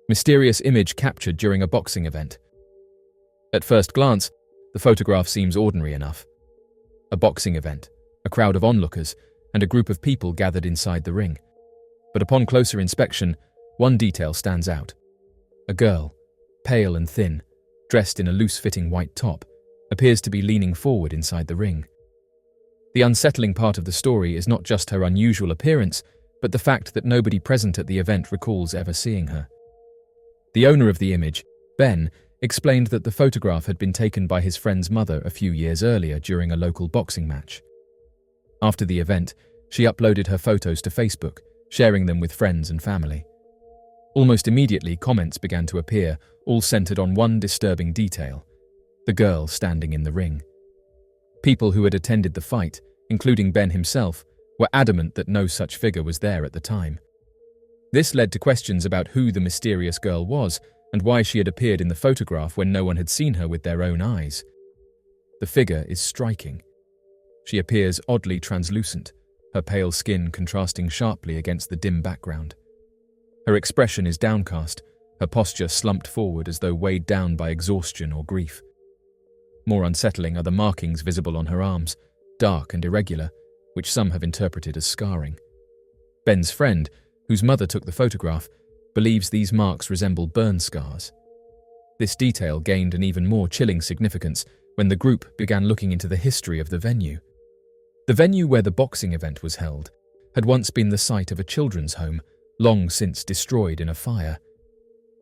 Mysterious image captured during a boxing event. At first glance, the photograph seems ordinary enough. A boxing event, a crowd of onlookers, and a group of people gathered inside the ring. But upon closer inspection, one detail stands out. A girl, pale and thin, dressed in a loose-fitting white top, appears to be leaning forward inside the ring. The unsettling part of the story is not just her unusual appearance, but the fact that nobody present at the event recalls ever seeing her. The owner of the image, Ben, explained that the photograph had been taken by his friend's mother a few years earlier during a local boxing match. After the event, she uploaded her photos to Facebook, sharing them with friends and family. Almost immediately, comments began to appear, all centered on one disturbing detail: the girl standing in the ring. People who had attended the fight, including Ben himself, were adamant that no such figure was there at the time. This led to questions about who the mysterious girl was and why she had appeared in the photograph when no one had seen her with their own eyes. The figure is striking. She appears oddly translucent, her pale skin contrasting sharply against the dim background. Her expression is downcast, her posture slumped forward as though weighed down by exhaustion or grief. More unsettling are the markings visible on her arms, dark and irregular, which some have interpreted as scarring. Ben's friend, whose mother took the photograph, believes these marks resemble burn scars. This detail gained an even more chilling significance when the group began looking into the history of the venue. The venue where the boxing event was held had once been the site of a children's home, long since destroyed in a fire.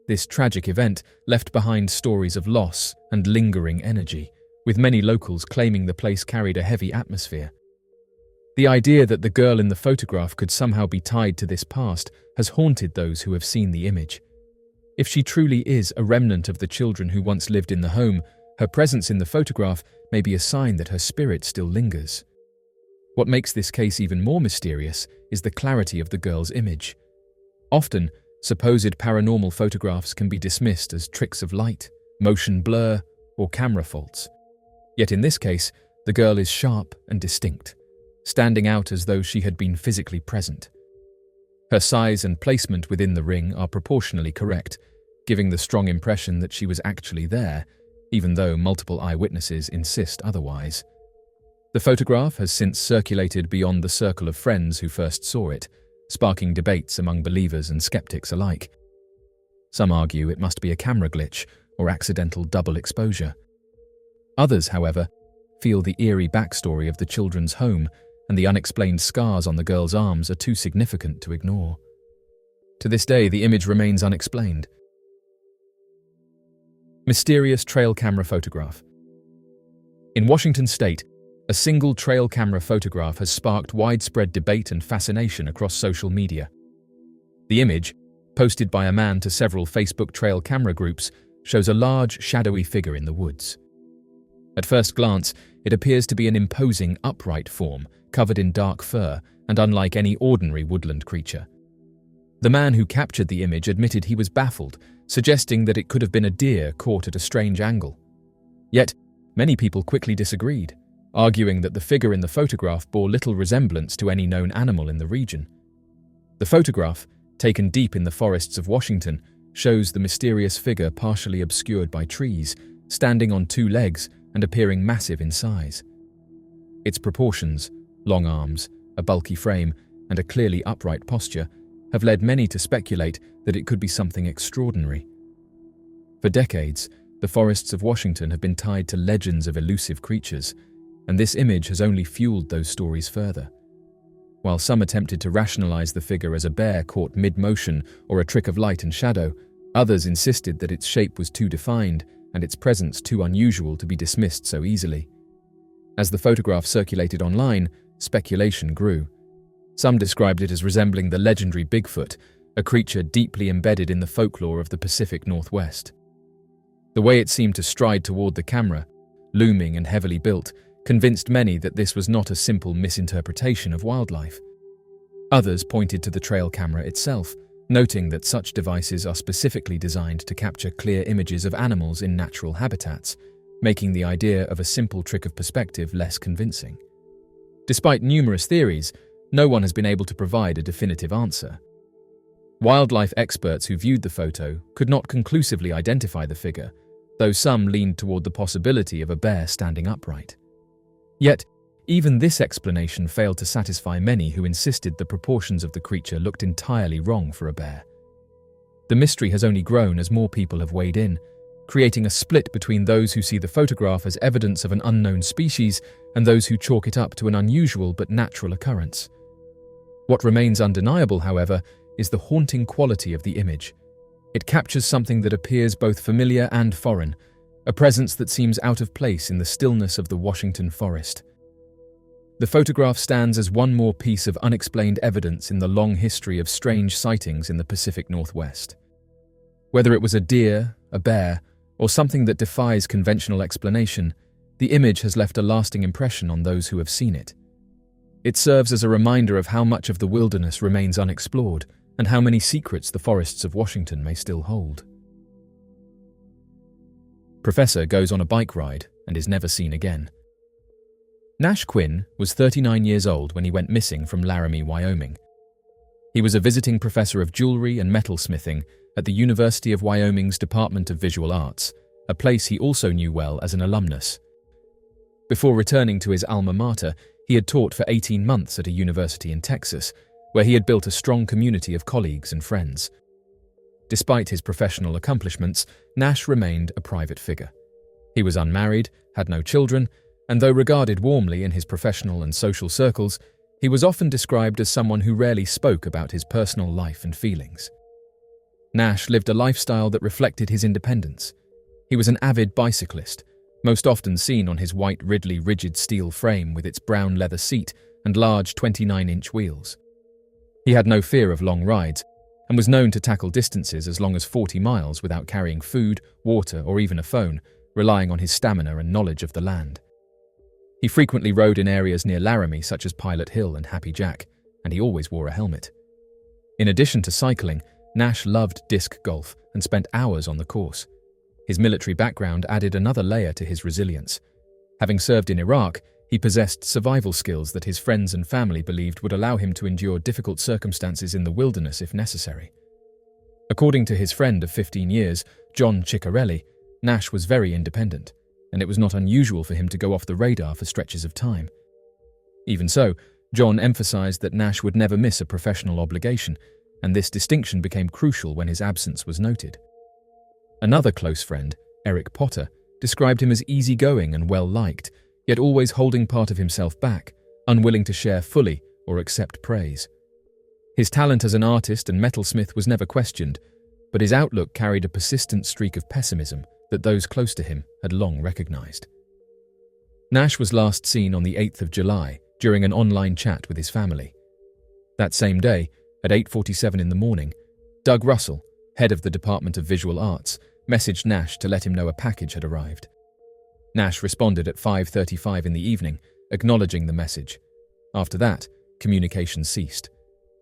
This tragic event left behind stories of loss and lingering energy, with many locals claiming the place carried a heavy atmosphere. The idea that the girl in the photograph could somehow be tied to this past has haunted those who have seen the image. If she truly is a remnant of the children who once lived in the home, her presence in the photograph may be a sign that her spirit still lingers. What makes this case even more mysterious is the clarity of the girl's image. Often, supposed paranormal photographs can be dismissed as tricks of light, motion blur, or camera faults. Yet in this case, the girl is sharp and distinct, standing out as though she had been physically present. Her size and placement within the ring are proportionally correct, giving the strong impression that she was actually there, even though multiple eyewitnesses insist otherwise. The photograph has since circulated beyond the circle of friends who first saw it, sparking debates among believers and skeptics alike. Some argue it must be a camera glitch or accidental double exposure. Others, however, feel the eerie backstory of the children's home and the unexplained scars on the girl's arms are too significant to ignore. To this day, the image remains unexplained. Mysterious trail camera photograph. In Washington state, a single trail camera photograph has sparked widespread debate and fascination across social media. The image, posted by a man to several Facebook trail camera groups, shows a large, shadowy figure in the woods. At first glance, it appears to be an imposing, upright form, covered in dark fur and unlike any ordinary woodland creature. The man who captured the image admitted he was baffled, suggesting that it could have been a deer caught at a strange angle. Yet, many people quickly disagreed, arguing that the figure in the photograph bore little resemblance to any known animal in the region. The photograph, taken deep in the forests of Washington, shows the mysterious figure partially obscured by trees, standing on two legs and appearing massive in size. Its proportions, long arms, a bulky frame, and a clearly upright posture, have led many to speculate that it could be something extraordinary. For decades, the forests of Washington have been tied to legends of elusive creatures, and this image has only fueled those stories further. While some attempted to rationalize the figure as a bear caught mid-motion or a trick of light and shadow, others insisted that its shape was too defined and its presence too unusual to be dismissed so easily. As the photograph circulated online, speculation grew. Some described it as resembling the legendary Bigfoot, a creature deeply embedded in the folklore of the Pacific Northwest. The way it seemed to stride toward the camera, looming and heavily built, convinced many that this was not a simple misinterpretation of wildlife. Others pointed to the trail camera itself, noting that such devices are specifically designed to capture clear images of animals in natural habitats, making the idea of a simple trick of perspective less convincing. Despite numerous theories, no one has been able to provide a definitive answer. Wildlife experts who viewed the photo could not conclusively identify the figure, though some leaned toward the possibility of a bear standing upright. Yet, even this explanation failed to satisfy many who insisted the proportions of the creature looked entirely wrong for a bear. The mystery has only grown as more people have weighed in, creating a split between those who see the photograph as evidence of an unknown species and those who chalk it up to an unusual but natural occurrence. What remains undeniable, however, is the haunting quality of the image. It captures something that appears both familiar and foreign, a presence that seems out of place in the stillness of the Washington forest. The photograph stands as one more piece of unexplained evidence in the long history of strange sightings in the Pacific Northwest. Whether it was a deer, a bear, or something that defies conventional explanation, the image has left a lasting impression on those who have seen it. It serves as a reminder of how much of the wilderness remains unexplored and how many secrets the forests of Washington may still hold. Professor goes on a bike ride and is never seen again. Nash Quinn was 39 years old when he went missing from Laramie, Wyoming. He was a visiting professor of jewelry and metalsmithing at the University of Wyoming's Department of Visual Arts, a place he also knew well as an alumnus. Before returning to his alma mater, he had taught for 18 months at a university in Texas, where he had built a strong community of colleagues and friends. Despite his professional accomplishments, Nash remained a private figure. He was unmarried, had no children, and though regarded warmly in his professional and social circles, he was often described as someone who rarely spoke about his personal life and feelings. Nash lived a lifestyle that reflected his independence. He was an avid bicyclist, most often seen on his white Ridley rigid steel frame with its brown leather seat and large 29-inch wheels. He had no fear of long rides and was known to tackle distances as long as 40 miles without carrying food, water, or even a phone, relying on his stamina and knowledge of the land. He frequently rode in areas near Laramie such as Pilot Hill and Happy Jack, and he always wore a helmet. In addition to cycling, Nash loved disc golf and spent hours on the course. His military background added another layer to his resilience. Having served in Iraq, he possessed survival skills that his friends and family believed would allow him to endure difficult circumstances in the wilderness if necessary. According to his friend of 15 years, John Ciccarelli, Nash was very independent, and it was not unusual for him to go off the radar for stretches of time. Even so, John emphasized that Nash would never miss a professional obligation, and this distinction became crucial when his absence was noted. Another close friend, Eric Potter, described him as easygoing and well-liked, yet always holding part of himself back, unwilling to share fully or accept praise. His talent as an artist and metalsmith was never questioned, but his outlook carried a persistent streak of pessimism that those close to him had long recognized. Nash was last seen on the 8th of July during an online chat with his family. That same day, at 8:47 in the morning, Doug Russell, head of the Department of Visual Arts, messaged Nash to let him know a package had arrived. Nash responded at 5:35 in the evening, acknowledging the message. After that, communication ceased.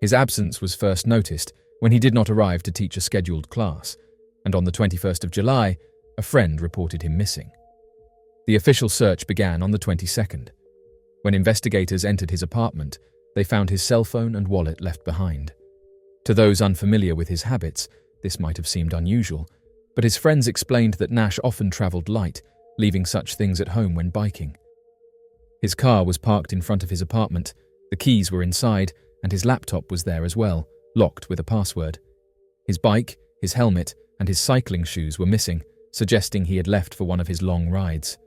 His absence was first noticed when he did not arrive to teach a scheduled class, and on the 21st of July, a friend reported him missing. The official search began on the 22nd. When investigators entered his apartment, they found his cell phone and wallet left behind. To those unfamiliar with his habits, this might have seemed unusual, but his friends explained that Nash often traveled light, leaving such things at home when biking. His car was parked in front of his apartment, the keys were inside, and his laptop was there as well, locked with a password. His bike, his helmet, and his cycling shoes were missing, suggesting he had left for one of his long rides.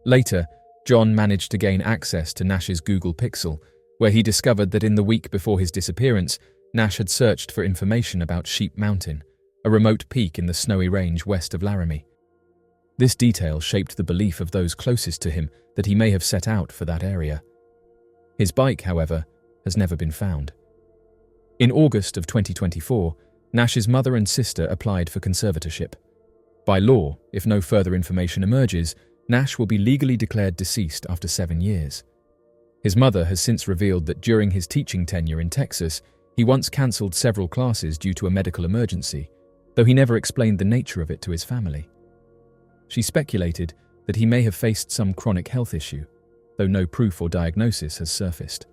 Later, John managed to gain access to Nash's Google Pixel, where he discovered that in the week before his disappearance, Nash had searched for information about Sheep Mountain, a remote peak in the snowy range west of Laramie. This detail shaped the belief of those closest to him that he may have set out for that area. His bike, however, has never been found. In August of 2024, Nash's mother and sister applied for conservatorship. By law, if no further information emerges, Nash will be legally declared deceased after 7 years. His mother has since revealed that during his teaching tenure in Texas, he once cancelled several classes due to a medical emergency, though he never explained the nature of it to his family. She speculated that he may have faced some chronic health issue, though no proof or diagnosis has surfaced.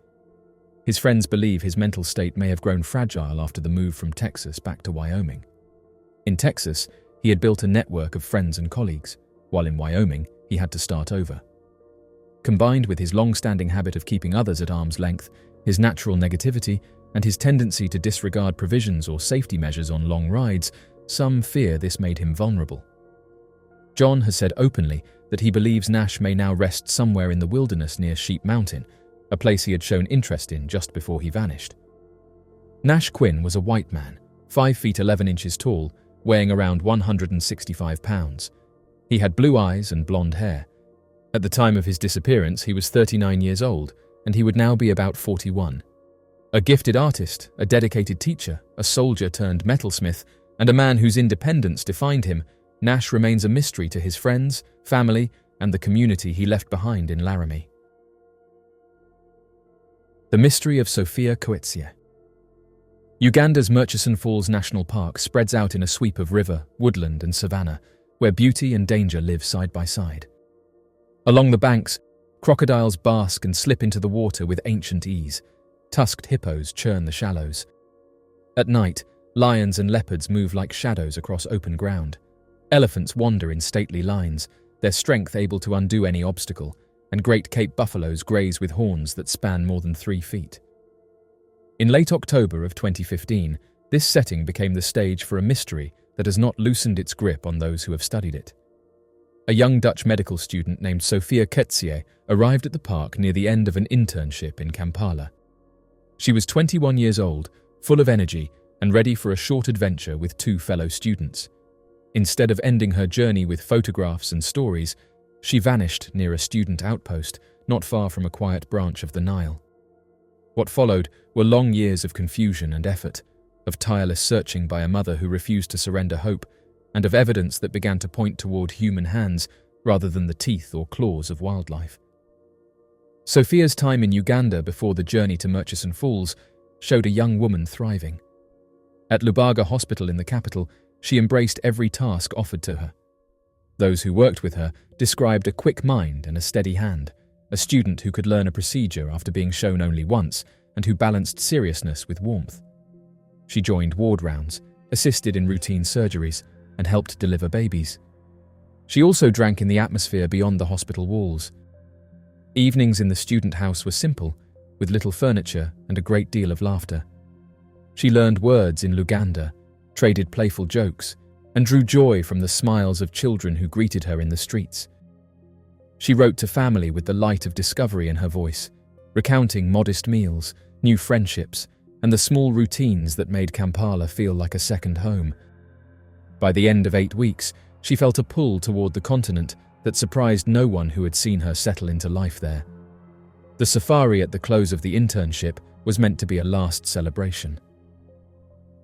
His friends believe his mental state may have grown fragile after the move from Texas back to Wyoming. In Texas, he had built a network of friends and colleagues, while in Wyoming, he had to start over. Combined with his long-standing habit of keeping others at arm's length, his natural negativity, and his tendency to disregard provisions or safety measures on long rides, some fear this made him vulnerable. John has said openly that he believes Nash may now rest somewhere in the wilderness near Sheep Mountain, a place he had shown interest in just before he vanished. Nash Quinn was a white man, 5 feet 11 inches tall, weighing around 165 pounds. He had blue eyes and blonde hair. At the time of his disappearance, he was 39 years old, and he would now be about 41. A gifted artist, a dedicated teacher, a soldier turned metalsmith, and a man whose independence defined him, Nash remains a mystery to his friends, family, and the community he left behind in Laramie. The mystery of Sophia Kitzia. Uganda's Murchison Falls National Park spreads out in a sweep of river, woodland, and savanna, where beauty and danger live side by side. Along the banks, crocodiles bask and slip into the water with ancient ease. Tusked hippos churn the shallows. At night, lions and leopards move like shadows across open ground. Elephants wander in stately lines, their strength able to undo any obstacle, and great Cape buffaloes graze with horns that span more than 3 feet. In late October of 2015, this setting became the stage for a mystery that has not loosened its grip on those who have studied it. A young Dutch medical student named Sophia Kitzia arrived at the park near the end of an internship in Kampala. She was 21 years old, full of energy, and ready for a short adventure with 2 fellow students. Instead of ending her journey with photographs and stories, she vanished near a student outpost not far from a quiet branch of the Nile. What followed were long years of confusion and effort, of tireless searching by a mother who refused to surrender hope, and of evidence that began to point toward human hands rather than the teeth or claws of wildlife. Sophia's time in Uganda before the journey to Murchison Falls showed a young woman thriving. At Lubaga Hospital in the capital, she embraced every task offered to her. Those who worked with her described a quick mind and a steady hand, a student who could learn a procedure after being shown only once and who balanced seriousness with warmth. She joined ward rounds, assisted in routine surgeries, and helped deliver babies. She also drank in the atmosphere beyond the hospital walls. Evenings in the student house were simple, with little furniture and a great deal of laughter. She learned words in Luganda, traded playful jokes, and drew joy from the smiles of children who greeted her in the streets. She wrote to family with the light of discovery in her voice, recounting modest meals, new friendships, and the small routines that made Kampala feel like a second home. By the end of 8 weeks, she felt a pull toward the continent that surprised no one who had seen her settle into life there. The safari at the close of the internship was meant to be a last celebration.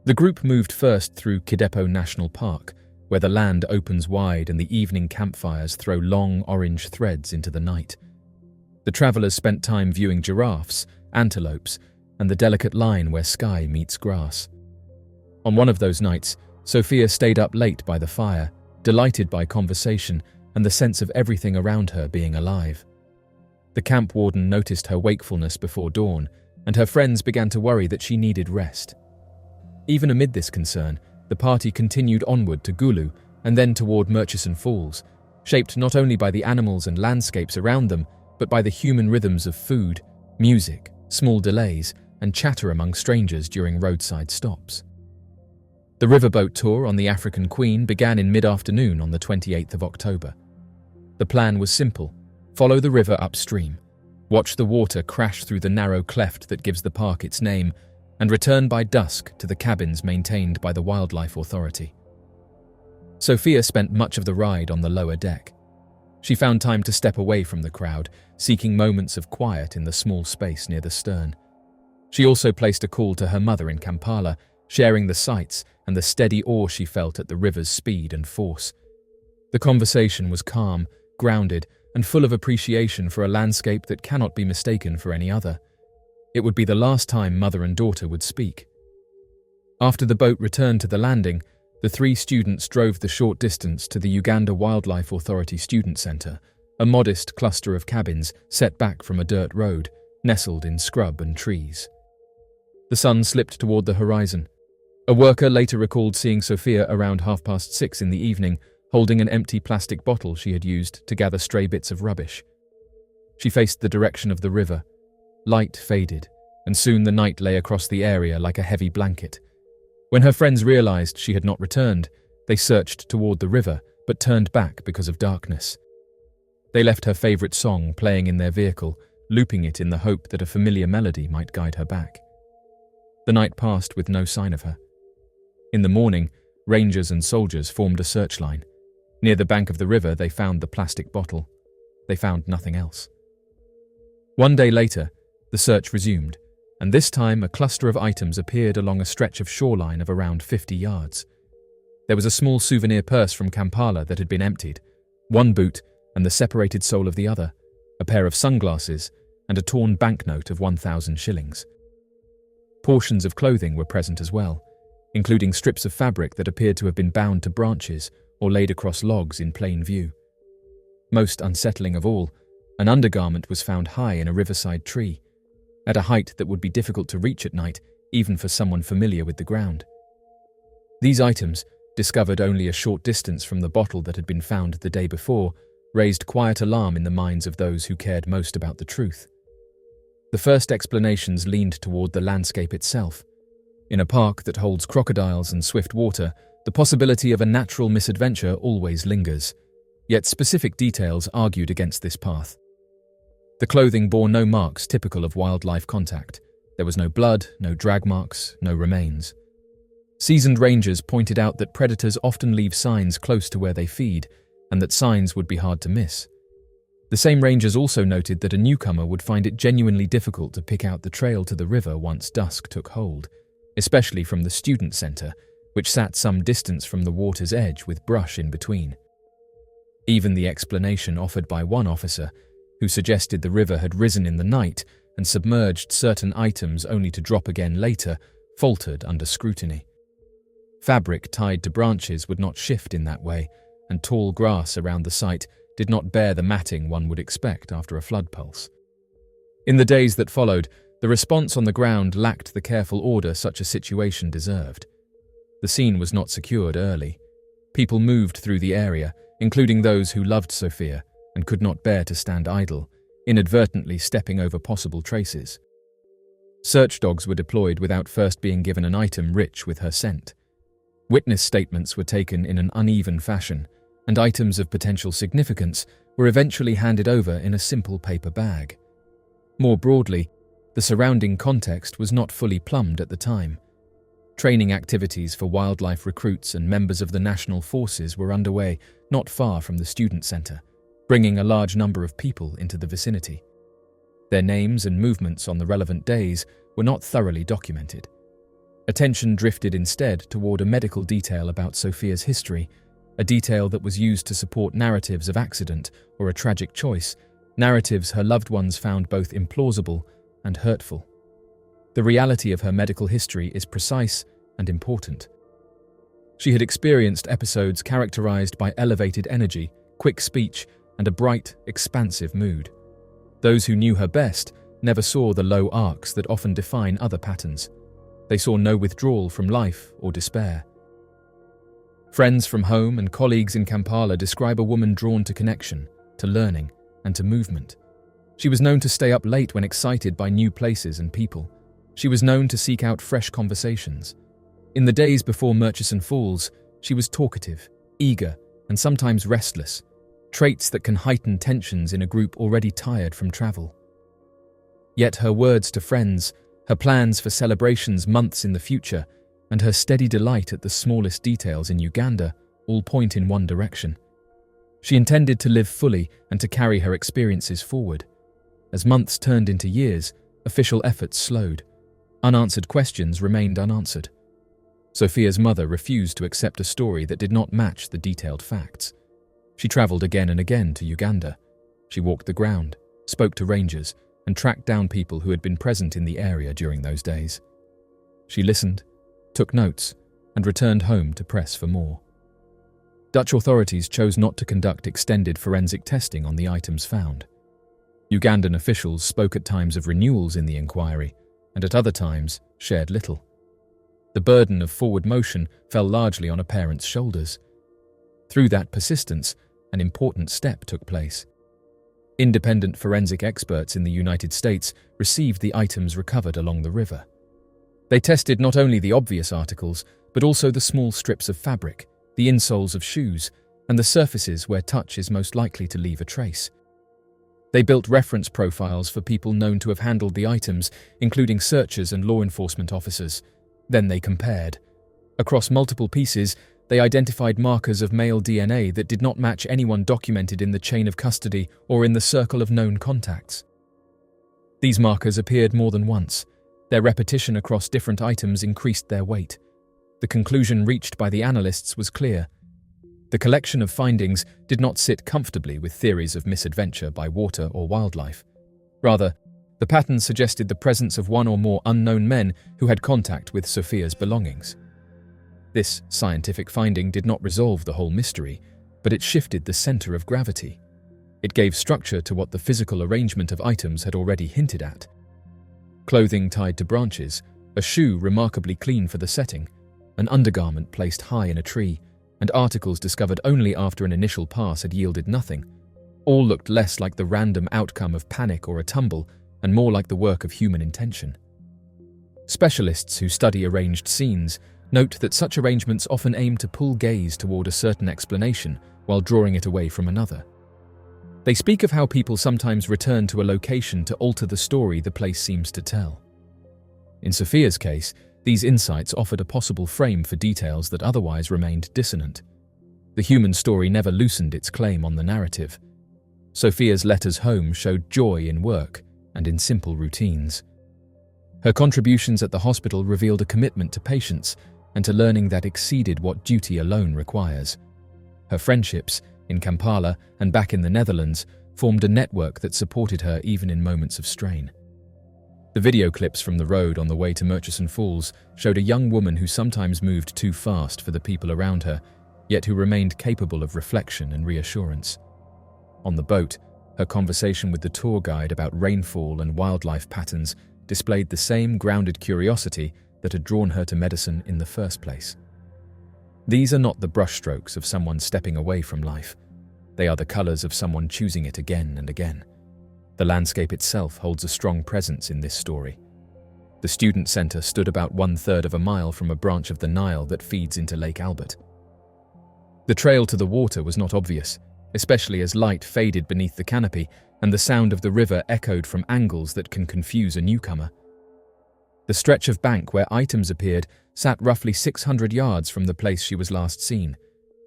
The group moved first through Kidepo National Park, where the land opens wide and the evening campfires throw long orange threads into the night. The travelers spent time viewing giraffes, antelopes, and the delicate line where sky meets grass. On one of those nights, Sophia stayed up late by the fire, delighted by conversation and the sense of everything around her being alive. The camp warden noticed her wakefulness before dawn, and her friends began to worry that she needed rest. Even amid this concern, the party continued onward to Gulu and then toward Murchison Falls, shaped not only by the animals and landscapes around them, but by the human rhythms of food, music, small delays, and chatter among strangers during roadside stops. The riverboat tour on the African Queen began in mid-afternoon on the 28th of October. The plan was simple: follow the river upstream, watch the water crash through the narrow cleft that gives the park its name, and return by dusk to the cabins maintained by the Wildlife Authority. Sophia spent much of the ride on the lower deck. She found time to step away from the crowd, seeking moments of quiet in the small space near the stern. She also placed a call to her mother in Kampala, sharing the sights and the steady awe she felt at the river's speed and force. The conversation was calm, grounded, and full of appreciation for a landscape that cannot be mistaken for any other. It would be the last time mother and daughter would speak. After the boat returned to the landing, the 3 students drove the short distance to the Uganda Wildlife Authority Student Centre, a modest cluster of cabins set back from a dirt road, nestled in scrub and trees. The sun slipped toward the horizon. A worker later recalled seeing Sophia around 6:30 in the evening, holding an empty plastic bottle she had used to gather stray bits of rubbish. She faced the direction of the river. Light faded, and soon the night lay across the area like a heavy blanket. When her friends realized she had not returned, they searched toward the river, but turned back because of darkness. They left her favorite song playing in their vehicle, looping it in the hope that a familiar melody might guide her back. The night passed with no sign of her. In the morning, rangers and soldiers formed a search line. Near the bank of the river, they found the plastic bottle. They found nothing else. One day later, the search resumed, and this time a cluster of items appeared along a stretch of shoreline of around 50 yards. There was a small souvenir purse from Kampala that had been emptied, one boot and the separated sole of the other, a pair of sunglasses, and a torn banknote of 1,000 shillings. Portions of clothing were present as well, including strips of fabric that appeared to have been bound to branches or laid across logs in plain view. Most unsettling of all, an undergarment was found high in a riverside tree, at a height that would be difficult to reach at night, even for someone familiar with the ground. These items, discovered only a short distance from the bottle that had been found the day before, raised quiet alarm in the minds of those who cared most about the truth. The first explanations leaned toward the landscape itself. In a park that holds crocodiles and swift water, the possibility of a natural misadventure always lingers, yet specific details argued against this path. The clothing bore no marks typical of wildlife contact. There was no blood, no drag marks, no remains. Seasoned rangers pointed out that predators often leave signs close to where they feed, and that signs would be hard to miss. The same rangers also noted that a newcomer would find it genuinely difficult to pick out the trail to the river once dusk took hold, especially from the student center, which sat some distance from the water's edge with brush in between. Even the explanation offered by one officer, who suggested the river had risen in the night and submerged certain items only to drop again later, faltered under scrutiny. Fabric tied to branches would not shift in that way, and tall grass around the site did not bear the matting one would expect after a flood pulse. In the days that followed, the response on the ground lacked the careful order such a situation deserved. The scene was not secured early. People moved through the area, including those who loved Sophia and could not bear to stand idle, inadvertently stepping over possible traces. Search dogs were deployed without first being given an item rich with her scent. Witness statements were taken in an uneven fashion, and items of potential significance were eventually handed over in a simple paper bag. More broadly, the surrounding context was not fully plumbed at the time. Training activities for wildlife recruits and members of the national forces were underway not far from the student center, bringing a large number of people into the vicinity. Their names and movements on the relevant days were not thoroughly documented. Attention drifted instead toward a medical detail about Sophia's history, a detail that was used to support narratives of accident or a tragic choice, narratives her loved ones found both implausible and hurtful. The reality of her medical history is precise and important. She had experienced episodes characterized by elevated energy, quick speech, and a bright, expansive mood. Those who knew her best never saw the low arcs that often define other patterns. They saw no withdrawal from life or despair. Friends from home and colleagues in Kampala describe a woman drawn to connection, to learning, and to movement. She was known to stay up late when excited by new places and people. She was known to seek out fresh conversations. In the days before Murchison Falls, she was talkative, eager, and sometimes restless, traits that can heighten tensions in a group already tired from travel. Yet her words to friends, her plans for celebrations months in the future, and her steady delight at the smallest details in Uganda all point in one direction. She intended to live fully and to carry her experiences forward. As months turned into years, official efforts slowed. Unanswered questions remained unanswered. Sophia's mother refused to accept a story that did not match the detailed facts. She travelled again and again to Uganda. She walked the ground, spoke to rangers, and tracked down people who had been present in the area during those days. She listened, took notes, and returned home to press for more. Dutch authorities chose not to conduct extended forensic testing on the items found. Ugandan officials spoke at times of renewals in the inquiry, and at other times shared little. The burden of forward motion fell largely on a parent's shoulders. Through that persistence, an important step took place. Independent forensic experts in the United States received the items recovered along the river. They tested not only the obvious articles, but also the small strips of fabric, the insoles of shoes, and the surfaces where touch is most likely to leave a trace. They built reference profiles for people known to have handled the items, including searchers and law enforcement officers. Then they compared. Across multiple pieces, they identified markers of male DNA that did not match anyone documented in the chain of custody or in the circle of known contacts. These markers appeared more than once. Their repetition across different items increased their weight. The conclusion reached by the analysts was clear. The collection of findings did not sit comfortably with theories of misadventure by water or wildlife. Rather, the pattern suggested the presence of one or more unknown men who had contact with Sophia's belongings. This scientific finding did not resolve the whole mystery, but it shifted the center of gravity. It gave structure to what the physical arrangement of items had already hinted at. Clothing tied to branches, a shoe remarkably clean for the setting, an undergarment placed high in a tree, and articles discovered only after an initial pass had yielded nothing, all looked less like the random outcome of panic or a tumble and more like the work of human intention. Specialists who study arranged scenes note that such arrangements often aim to pull gaze toward a certain explanation while drawing it away from another. They speak of how people sometimes return to a location to alter the story the place seems to tell. In Sophia's case, these insights offered a possible frame for details that otherwise remained dissonant. The human story never loosened its claim on the narrative. Sophia's letters home showed joy in work and in simple routines. Her contributions at the hospital revealed a commitment to patience and to learning that exceeded what duty alone requires. Her friendships, in Kampala and back in the Netherlands, formed a network that supported her even in moments of strain. The video clips from the road on the way to Murchison Falls showed a young woman who sometimes moved too fast for the people around her, yet who remained capable of reflection and reassurance. On the boat, her conversation with the tour guide about rainfall and wildlife patterns displayed the same grounded curiosity that had drawn her to medicine in the first place. These are not the brushstrokes of someone stepping away from life. They are the colors of someone choosing it again and again. The landscape itself holds a strong presence in this story. The student center stood about 1/3 of a mile from a branch of the Nile that feeds into Lake Albert. The trail to the water was not obvious, especially as light faded beneath the canopy and the sound of the river echoed from angles that can confuse a newcomer. The stretch of bank where items appeared sat roughly 600 yards from the place she was last seen,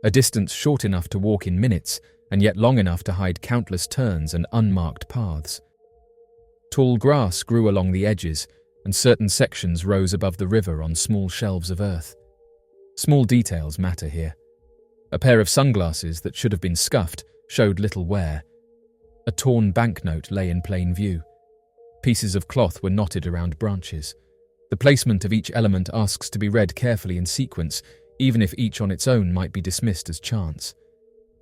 a distance short enough to walk in minutes and yet long enough to hide countless turns and unmarked paths. Tall grass grew along the edges, and certain sections rose above the river on small shelves of earth. Small details matter here. A pair of sunglasses that should have been scuffed showed little wear. A torn banknote lay in plain view. Pieces of cloth were knotted around branches. The placement of each element asks to be read carefully in sequence, even if each on its own might be dismissed as chance.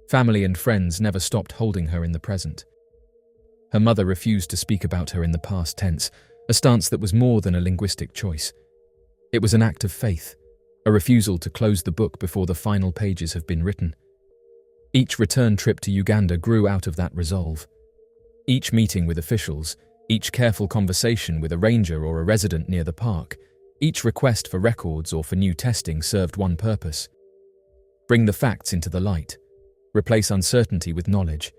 Family and friends never stopped holding her in the present. Her mother refused to speak about her in the past tense, a stance that was more than a linguistic choice. It was an act of faith, a refusal to close the book before the final pages have been written. Each return trip to Uganda grew out of that resolve. Each meeting with officials, each careful conversation with a ranger or a resident near the park, each request for records or for new testing served one purpose: bring the facts into the light, replace uncertainty with knowledge,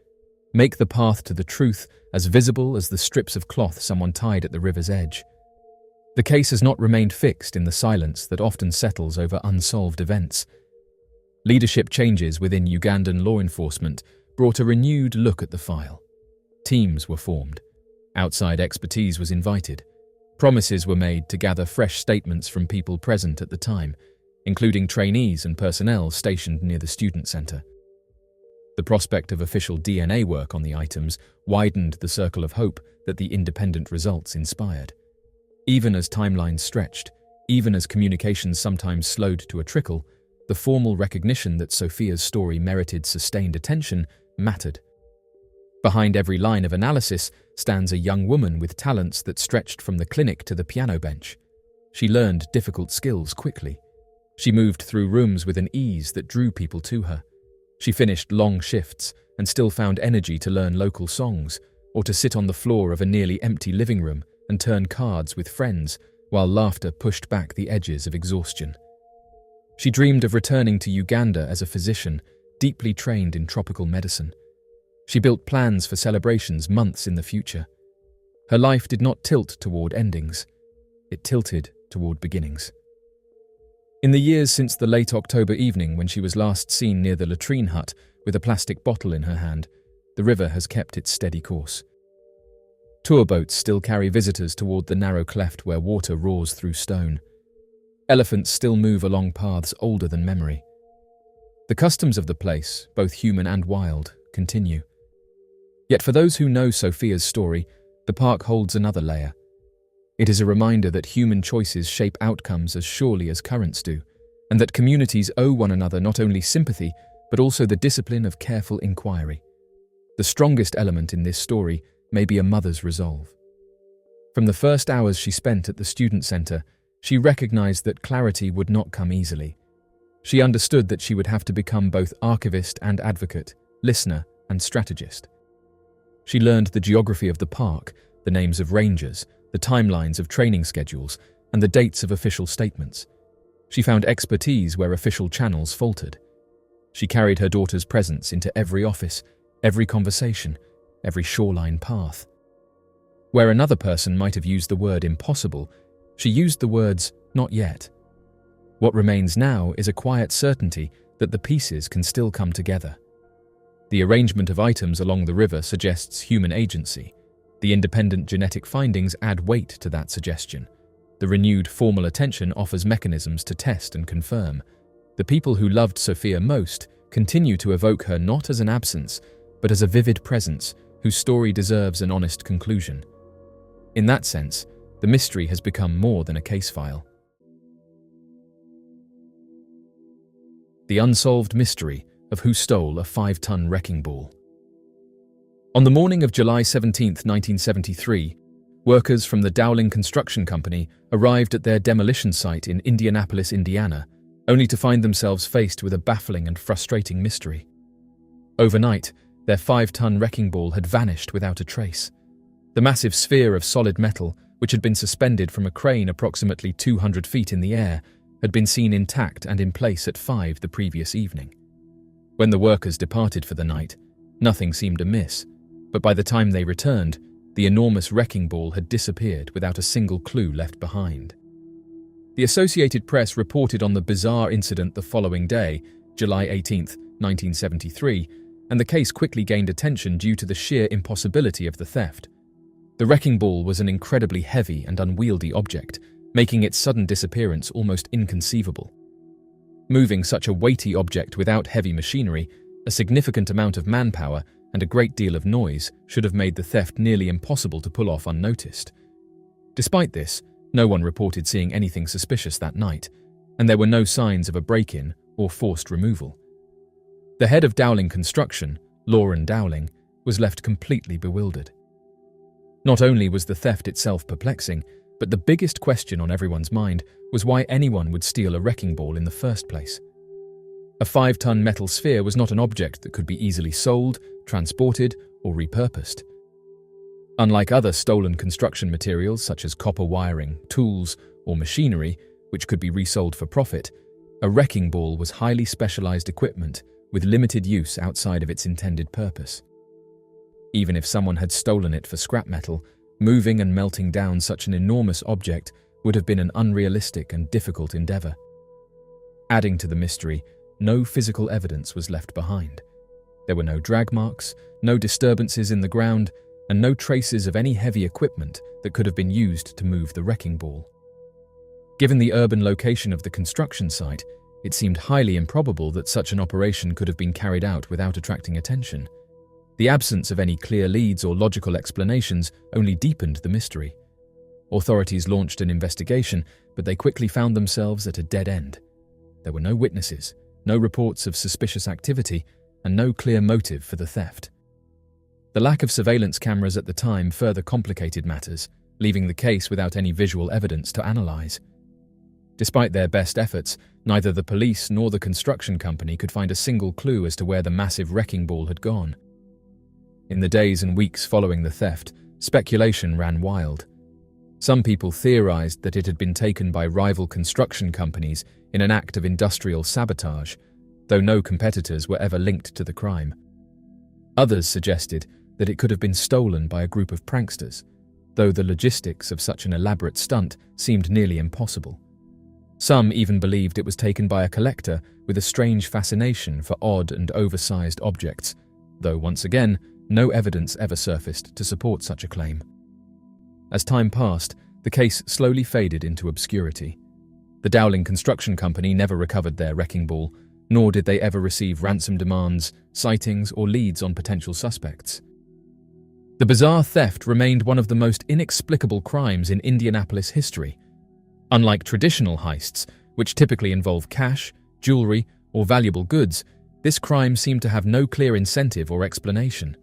make the path to the truth as visible as the strips of cloth someone tied at the river's edge. The case has not remained fixed in the silence that often settles over unsolved events. Leadership changes within Ugandan law enforcement brought a renewed look at the file. Teams were formed. Outside expertise was invited. Promises were made to gather fresh statements from people present at the time, including trainees and personnel stationed near the student center. The prospect of official DNA work on the items widened the circle of hope that the independent results inspired. Even as timelines stretched, even as communications sometimes slowed to a trickle, the formal recognition that Sophia's story merited sustained attention mattered. Behind every line of analysis stands a young woman with talents that stretched from the clinic to the piano bench. She learned difficult skills quickly. She moved through rooms with an ease that drew people to her. She finished long shifts and still found energy to learn local songs or to sit on the floor of a nearly empty living room and turn cards with friends while laughter pushed back the edges of exhaustion. She dreamed of returning to Uganda as a physician, deeply trained in tropical medicine. She built plans for celebrations months in the future. Her life did not tilt toward endings. It tilted toward beginnings. In the years since the late October evening when she was last seen near the latrine hut with a plastic bottle in her hand, the river has kept its steady course. Tour boats still carry visitors toward the narrow cleft where water roars through stone. Elephants still move along paths older than memory. The customs of the place, both human and wild, continue. Yet for those who know Sophia's story, the park holds another layer. It is a reminder that human choices shape outcomes as surely as currents do, and that communities owe one another not only sympathy, but also the discipline of careful inquiry. The strongest element in this story may be a mother's resolve. From the first hours she spent at the student center, she recognized that clarity would not come easily. She understood that she would have to become both archivist and advocate, listener and strategist. She learned the geography of the park, the names of rangers, the timelines of training schedules, and the dates of official statements. She found expertise where official channels faltered. She carried her daughter's presence into every office, every conversation, every shoreline path. Where another person might have used the word impossible, she used the words not yet. What remains now is a quiet certainty that the pieces can still come together. The arrangement of items along the river suggests human agency. The independent genetic findings add weight to that suggestion. The renewed formal attention offers mechanisms to test and confirm. The people who loved Sophia most continue to evoke her not as an absence, but as a vivid presence whose story deserves an honest conclusion. In that sense, the mystery has become more than a case file. The unsolved mystery of who stole a 5-ton wrecking ball. On the morning of July 17, 1973, workers from the Dowling Construction Company arrived at their demolition site in Indianapolis, Indiana, only to find themselves faced with a baffling and frustrating mystery. Overnight, their 5-ton wrecking ball had vanished without a trace. The massive sphere of solid metal, which had been suspended from a crane approximately 200 feet in the air, had been seen intact and in place at 5 the previous evening. When the workers departed for the night, nothing seemed amiss, but by the time they returned, the enormous wrecking ball had disappeared without a single clue left behind. The Associated Press reported on the bizarre incident the following day, July 18, 1973, and the case quickly gained attention due to the sheer impossibility of the theft. The wrecking ball was an incredibly heavy and unwieldy object, making its sudden disappearance almost inconceivable. Moving such a weighty object without heavy machinery, a significant amount of manpower, and a great deal of noise should have made the theft nearly impossible to pull off unnoticed. Despite this, no one reported seeing anything suspicious that night, and there were no signs of a break-in or forced removal. The head of Dowling Construction, Lauren Dowling, was left completely bewildered. Not only was the theft itself perplexing, but the biggest question on everyone's mind was why anyone would steal a wrecking ball in the first place. A 5-ton metal sphere was not an object that could be easily sold, transported, or repurposed. Unlike other stolen construction materials such as copper wiring, tools, or machinery, which could be resold for profit, a wrecking ball was highly specialized equipment with limited use outside of its intended purpose. Even if someone had stolen it for scrap metal, moving and melting down such an enormous object would have been an unrealistic and difficult endeavor. Adding to the mystery, no physical evidence was left behind. There were no drag marks, no disturbances in the ground, and no traces of any heavy equipment that could have been used to move the wrecking ball. Given the urban location of the construction site, it seemed highly improbable that such an operation could have been carried out without attracting attention. The absence of any clear leads or logical explanations only deepened the mystery. Authorities launched an investigation, but they quickly found themselves at a dead end. There were no witnesses, no reports of suspicious activity, and no clear motive for the theft. The lack of surveillance cameras at the time further complicated matters, leaving the case without any visual evidence to analyze. Despite their best efforts, neither the police nor the construction company could find a single clue as to where the massive wrecking ball had gone. In the days and weeks following the theft, speculation ran wild. Some people theorized that it had been taken by rival construction companies in an act of industrial sabotage, though no competitors were ever linked to the crime. Others suggested that it could have been stolen by a group of pranksters, though the logistics of such an elaborate stunt seemed nearly impossible. Some even believed it was taken by a collector with a strange fascination for odd and oversized objects, though once again, no evidence ever surfaced to support such a claim. As time passed, the case slowly faded into obscurity. The Dowling Construction Company never recovered their wrecking ball, nor did they ever receive ransom demands, sightings, or leads on potential suspects. The bizarre theft remained one of the most inexplicable crimes in Indianapolis history. Unlike traditional heists, which typically involve cash, jewelry, or valuable goods, this crime seemed to have no clear incentive or explanation.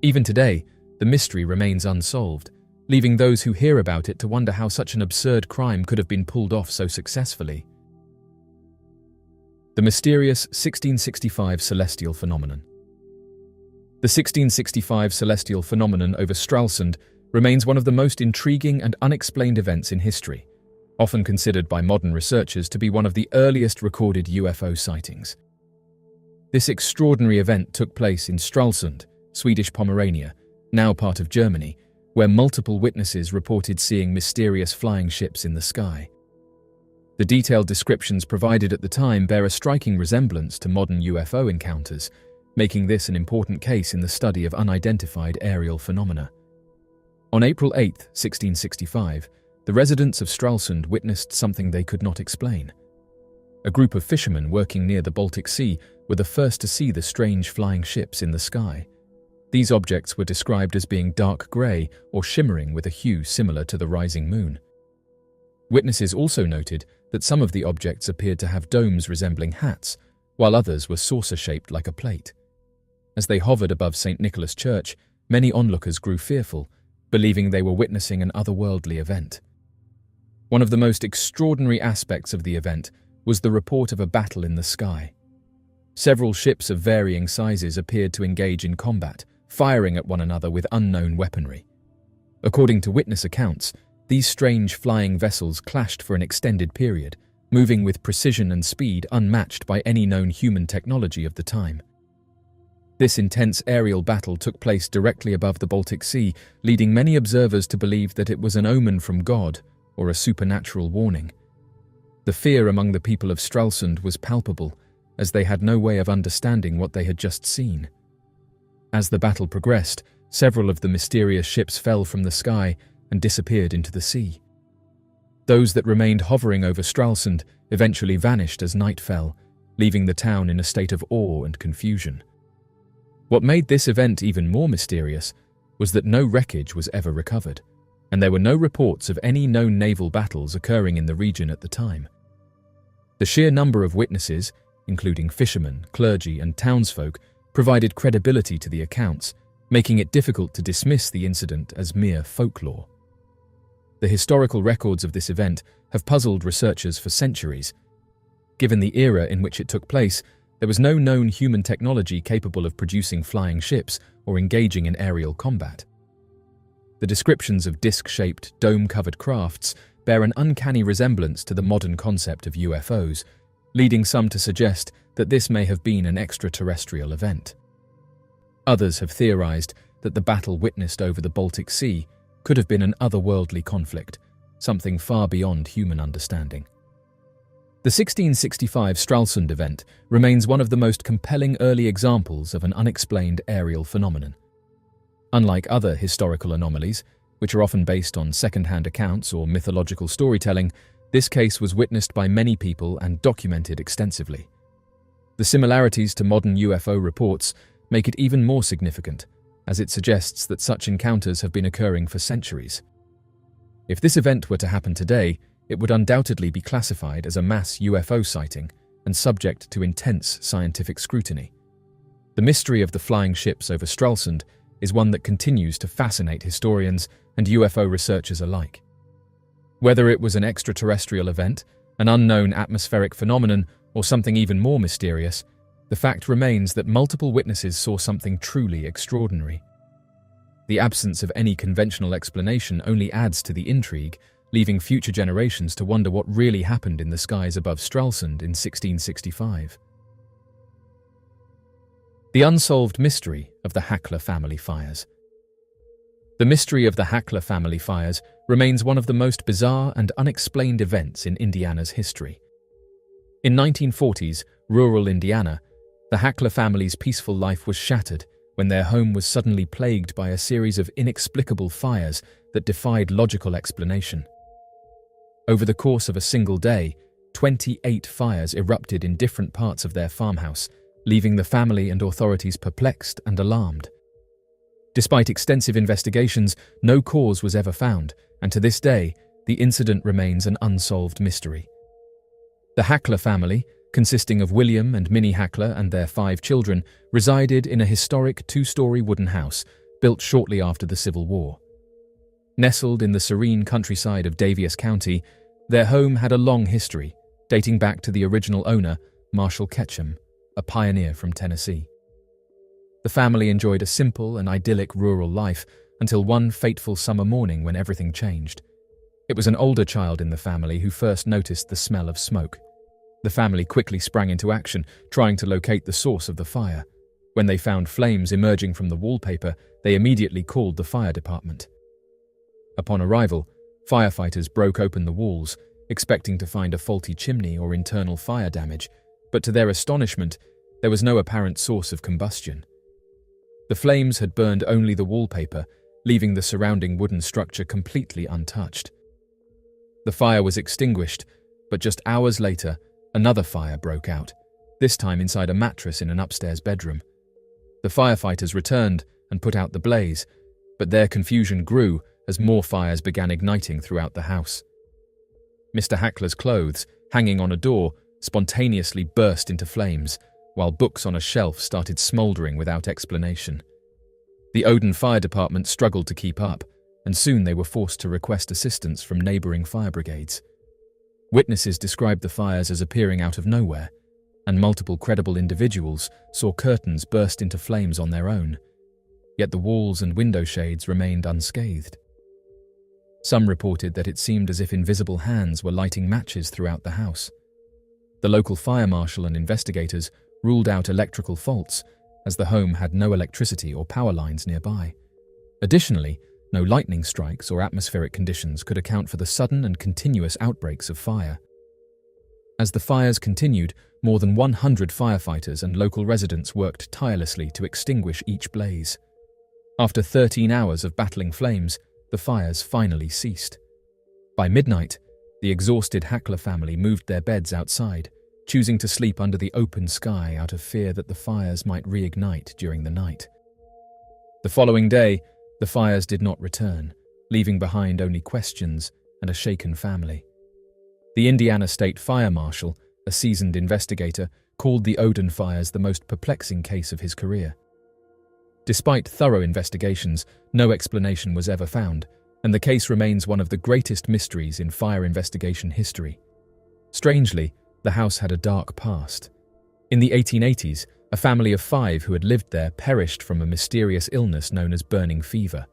Even today, the mystery remains unsolved, leaving those who hear about it to wonder how such an absurd crime could have been pulled off so successfully. The mysterious 1665 celestial phenomenon. The 1665 celestial phenomenon over Stralsund remains one of the most intriguing and unexplained events in history, often considered by modern researchers to be one of the earliest recorded UFO sightings. This extraordinary event took place in Stralsund, Swedish Pomerania, now part of Germany, where multiple witnesses reported seeing mysterious flying ships in the sky. The detailed descriptions provided at the time bear a striking resemblance to modern UFO encounters, making this an important case in the study of unidentified aerial phenomena. On April 8, 1665, the residents of Stralsund witnessed something they could not explain. A group of fishermen working near the Baltic Sea were the first to see the strange flying ships in the sky. These objects were described as being dark grey or shimmering with a hue similar to the rising moon. Witnesses also noted that some of the objects appeared to have domes resembling hats, while others were saucer-shaped like a plate. As they hovered above St. Nicholas Church, many onlookers grew fearful, believing they were witnessing an otherworldly event. One of the most extraordinary aspects of the event was the report of a battle in the sky. Several ships of varying sizes appeared to engage in combat, firing at one another with unknown weaponry. According to witness accounts, these strange flying vessels clashed for an extended period, moving with precision and speed unmatched by any known human technology of the time. This intense aerial battle took place directly above the Baltic Sea, leading many observers to believe that it was an omen from God or a supernatural warning. The fear among the people of Stralsund was palpable, as they had no way of understanding what they had just seen. As the battle progressed, several of the mysterious ships fell from the sky and disappeared into the sea. Those that remained hovering over Stralsund eventually vanished as night fell, leaving the town in a state of awe and confusion. What made this event even more mysterious was that no wreckage was ever recovered, and there were no reports of any known naval battles occurring in the region at the time. The sheer number of witnesses, including fishermen, clergy, and townsfolk, provided credibility to the accounts, making it difficult to dismiss the incident as mere folklore. The historical records of this event have puzzled researchers for centuries. Given the era in which it took place, there was no known human technology capable of producing flying ships or engaging in aerial combat. The descriptions of disc-shaped, dome-covered crafts bear an uncanny resemblance to the modern concept of UFOs, leading some to suggest that this may have been an extraterrestrial event. Others have theorized that the battle witnessed over the Baltic Sea could have been an otherworldly conflict, something far beyond human understanding. The 1665 Stralsund event remains one of the most compelling early examples of an unexplained aerial phenomenon. Unlike other historical anomalies, which are often based on second-hand accounts or mythological storytelling, this case was witnessed by many people and documented extensively. The similarities to modern UFO reports make it even more significant, as it suggests that such encounters have been occurring for centuries. If this event were to happen today, it would undoubtedly be classified as a mass UFO sighting and subject to intense scientific scrutiny. The mystery of the flying ships over Stralsund is one that continues to fascinate historians and UFO researchers alike. Whether it was an extraterrestrial event, an unknown atmospheric phenomenon, or something even more mysterious, the fact remains that multiple witnesses saw something truly extraordinary. The absence of any conventional explanation only adds to the intrigue, leaving future generations to wonder what really happened in the skies above Stralsund in 1665. The unsolved mystery of the Hackler family fires. The mystery of the Hackler family fires remains one of the most bizarre and unexplained events in Indiana's history. In 1940s, rural Indiana, the Hackler family's peaceful life was shattered when their home was suddenly plagued by a series of inexplicable fires that defied logical explanation. Over the course of a single day, 28 fires erupted in different parts of their farmhouse, leaving the family and authorities perplexed and alarmed. Despite extensive investigations, no cause was ever found, and to this day, the incident remains an unsolved mystery. The Hackler family, consisting of William and Minnie Hackler and their 5 children, resided in a historic 2-story wooden house built shortly after the Civil War. Nestled in the serene countryside of Daviess County, their home had a long history, dating back to the original owner, Marshall Ketchum, a pioneer from Tennessee. The family enjoyed a simple and idyllic rural life until one fateful summer morning when everything changed. It was an older child in the family who first noticed the smell of smoke. The family quickly sprang into action, trying to locate the source of the fire. When they found flames emerging from the wallpaper, they immediately called the fire department. Upon arrival, firefighters broke open the walls, expecting to find a faulty chimney or internal fire damage, but to their astonishment, there was no apparent source of combustion. The flames had burned only the wallpaper, leaving the surrounding wooden structure completely untouched. The fire was extinguished, but just hours later, another fire broke out, this time inside a mattress in an upstairs bedroom. The firefighters returned and put out the blaze, but their confusion grew as more fires began igniting throughout the house. Mr. Hackler's clothes, hanging on a door, spontaneously burst into flames, while books on a shelf started smouldering without explanation. The Odin Fire Department struggled to keep up, and soon they were forced to request assistance from neighboring fire brigades. Witnesses described the fires as appearing out of nowhere, and multiple credible individuals saw curtains burst into flames on their own, yet the walls and window shades remained unscathed. Some reported that it seemed as if invisible hands were lighting matches throughout the house. The local fire marshal and investigators ruled out electrical faults, as the home had no electricity or power lines nearby. Additionally, no lightning strikes or atmospheric conditions could account for the sudden and continuous outbreaks of fire. As the fires continued, more than 100 firefighters and local residents worked tirelessly to extinguish each blaze. After 13 hours of battling flames, the fires finally ceased. By midnight, the exhausted Hackler family moved their beds outside, choosing to sleep under the open sky out of fear that the fires might reignite during the night. The following day, the fires did not return, leaving behind only questions and a shaken family. The Indiana State Fire Marshal, a seasoned investigator, called the Odin fires the most perplexing case of his career. Despite thorough investigations, no explanation was ever found, and the case remains one of the greatest mysteries in fire investigation history. Strangely, the house had a dark past. In the 1880s, a family of 5 who had lived there perished from a mysterious illness known as burning fever.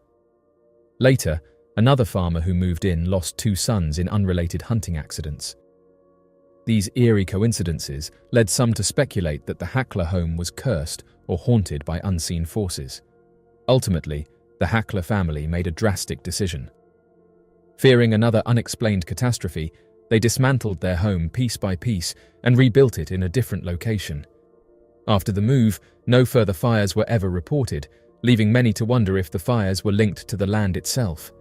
Later, another farmer who moved in lost 2 sons in unrelated hunting accidents. These eerie coincidences led some to speculate that the Hackler home was cursed or haunted by unseen forces. Ultimately, the Hackler family made a drastic decision. Fearing another unexplained catastrophe, they dismantled their home piece by piece and rebuilt it in a different location. After the move, no further fires were ever reported, leaving many to wonder if the fires were linked to the land itself.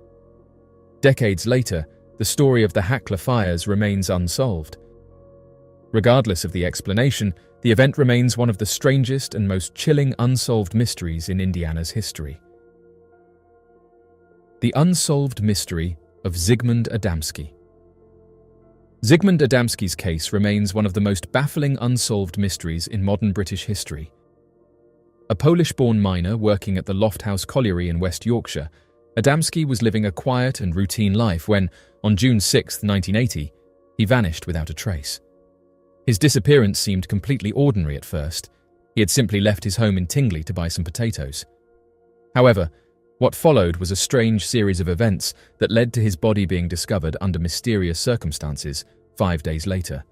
Decades later, the story of the Hackler fires remains unsolved. Regardless of the explanation, the event remains one of the strangest and most chilling unsolved mysteries in Indiana's history. The unsolved mystery of Ziggmund Adamsky. Ziggmund Adamsky's case remains one of the most baffling unsolved mysteries in modern British history. A Polish-born miner working at the Lofthouse Colliery in West Yorkshire, Adamsky was living a quiet and routine life when, on June 6, 1980, he vanished without a trace. His disappearance seemed completely ordinary at first. He had simply left his home in Tingley to buy some potatoes. However, what followed was a strange series of events that led to his body being discovered under mysterious circumstances 5 days later.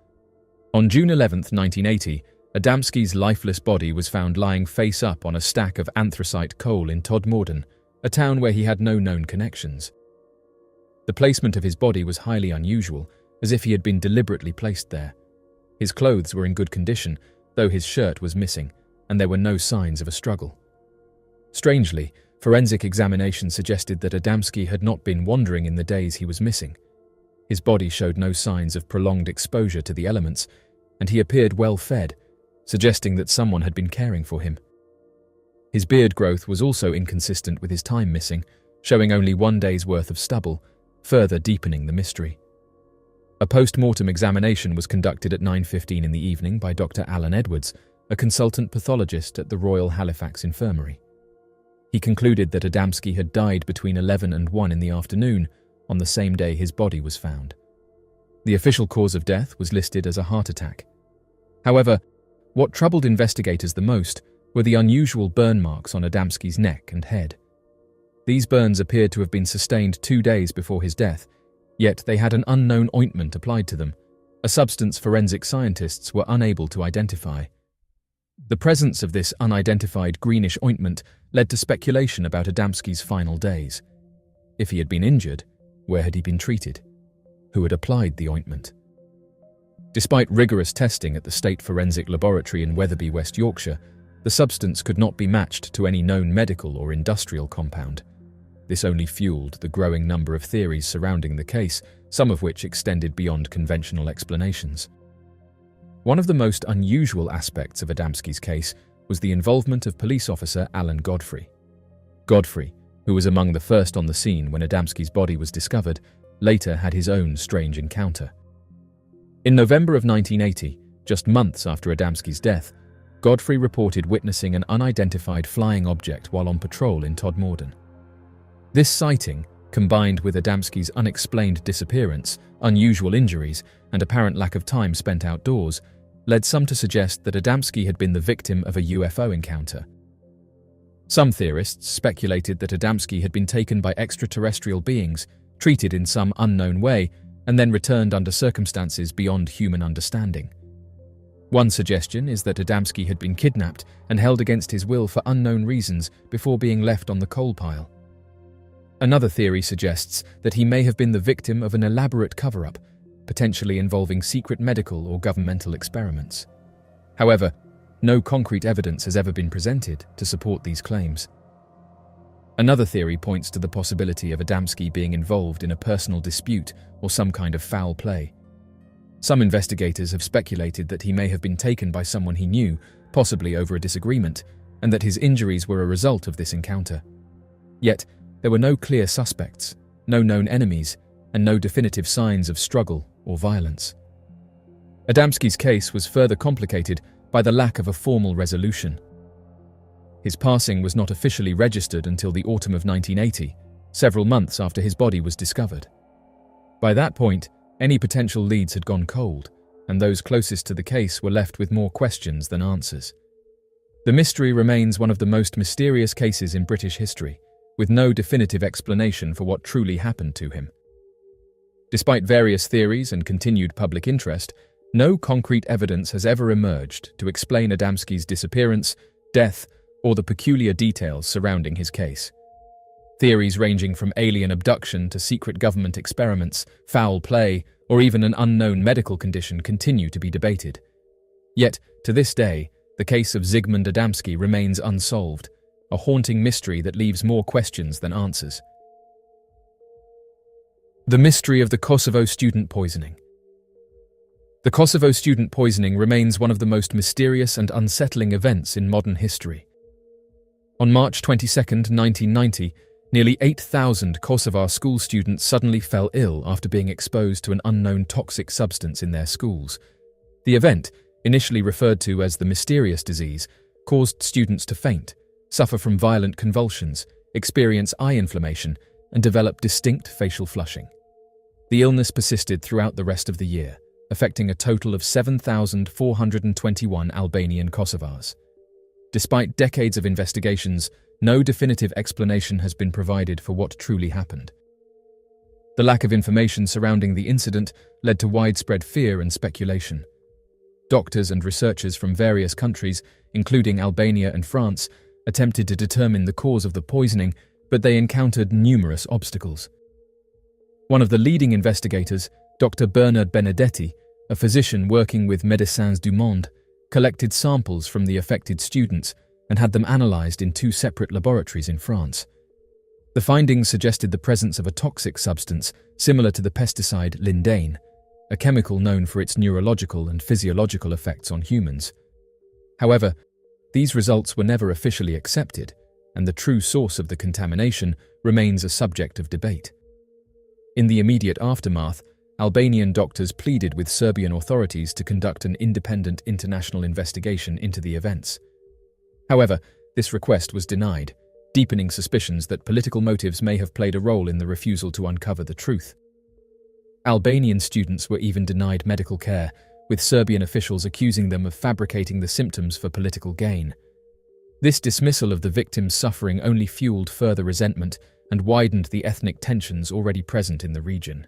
On June 11, 1980, Adamsky's lifeless body was found lying face up on a stack of anthracite coal in Todmorden, a town where he had no known connections. The placement of his body was highly unusual, as if he had been deliberately placed there. His clothes were in good condition, though his shirt was missing, and there were no signs of a struggle. Strangely, forensic examination suggested that Adamsky had not been wandering in the days he was missing. His body showed no signs of prolonged exposure to the elements, and he appeared well fed, suggesting that someone had been caring for him. His beard growth was also inconsistent with his time missing, showing only 1 day's worth of stubble, further deepening the mystery. A post-mortem examination was conducted at 9:15 in the evening by Dr. Alan Edwards, a consultant pathologist at the Royal Halifax Infirmary. He concluded that Adamsky had died between 11 and 1 in the afternoon, on the same day his body was found. The official cause of death was listed as a heart attack. However, what troubled investigators the most were the unusual burn marks on Adamsky's neck and head. These burns appeared to have been sustained 2 days before his death, yet they had an unknown ointment applied to them, a substance forensic scientists were unable to identify. The presence of this unidentified greenish ointment led to speculation about Adamsky's final days. If he had been injured, where had he been treated? Who had applied the ointment? Despite rigorous testing at the State Forensic Laboratory in Wetherby, West Yorkshire, the substance could not be matched to any known medical or industrial compound. This only fueled the growing number of theories surrounding the case, some of which extended beyond conventional explanations. One of the most unusual aspects of Adamsky's case was the involvement of police officer Alan Godfrey. Godfrey, who was among the first on the scene when Adamsky's body was discovered, later had his own strange encounter. In November of 1980, just months after Adamsky's death, Godfrey reported witnessing an unidentified flying object while on patrol in Todmorden. This sighting, combined with Adamsky's unexplained disappearance, unusual injuries, and apparent lack of time spent outdoors, led some to suggest that Adamsky had been the victim of a UFO encounter. Some theorists speculated that Adamsky had been taken by extraterrestrial beings, treated in some unknown way, and then returned under circumstances beyond human understanding. One suggestion is that Adamsky had been kidnapped and held against his will for unknown reasons before being left on the coal pile. Another theory suggests that he may have been the victim of an elaborate cover-up, potentially involving secret medical or governmental experiments. However, no concrete evidence has ever been presented to support these claims. Another theory points to the possibility of Adamsky being involved in a personal dispute or some kind of foul play. Some investigators have speculated that he may have been taken by someone he knew, possibly over a disagreement, and that his injuries were a result of this encounter. Yet, there were no clear suspects, no known enemies, and no definitive signs of struggle or violence. Adamsky's case was further complicated by the lack of a formal resolution. His passing was not officially registered until the autumn of 1980, several months after his body was discovered. By that point, any potential leads had gone cold, and those closest to the case were left with more questions than answers. The mystery remains one of the most mysterious cases in British history, with no definitive explanation for what truly happened to him. Despite various theories and continued public interest, no concrete evidence has ever emerged to explain Adamsky's disappearance, death, or the peculiar details surrounding his case. Theories ranging from alien abduction to secret government experiments, foul play, or even an unknown medical condition continue to be debated. Yet, to this day, the case of Ziggmund Adamsky remains unsolved, a haunting mystery that leaves more questions than answers. The mystery of the Kosovo student poisoning. The Kosovo student poisoning remains one of the most mysterious and unsettling events in modern history. On March 22, 1990, nearly 8,000 Kosovar school students suddenly fell ill after being exposed to an unknown toxic substance in their schools. The event, initially referred to as the mysterious disease, caused students to faint, suffer from violent convulsions, experience eye inflammation, and develop distinct facial flushing. The illness persisted throughout the rest of the year, affecting a total of 7,421 Albanian Kosovars. Despite decades of investigations, no definitive explanation has been provided for what truly happened. The lack of information surrounding the incident led to widespread fear and speculation. Doctors and researchers from various countries, including Albania and France, attempted to determine the cause of the poisoning, but they encountered numerous obstacles. One of the leading investigators, Dr. Bernard Benedetti, a physician working with Médecins du Monde, collected samples from the affected students and had them analyzed in 2 separate laboratories in France. The findings suggested the presence of a toxic substance similar to the pesticide lindane, a chemical known for its neurological and physiological effects on humans. However, these results were never officially accepted, and the true source of the contamination remains a subject of debate. In the immediate aftermath, Albanian doctors pleaded with Serbian authorities to conduct an independent international investigation into the events. However, this request was denied, deepening suspicions that political motives may have played a role in the refusal to uncover the truth. Albanian students were even denied medical care, with Serbian officials accusing them of fabricating the symptoms for political gain. This dismissal of the victims' suffering only fueled further resentment and widened the ethnic tensions already present in the region.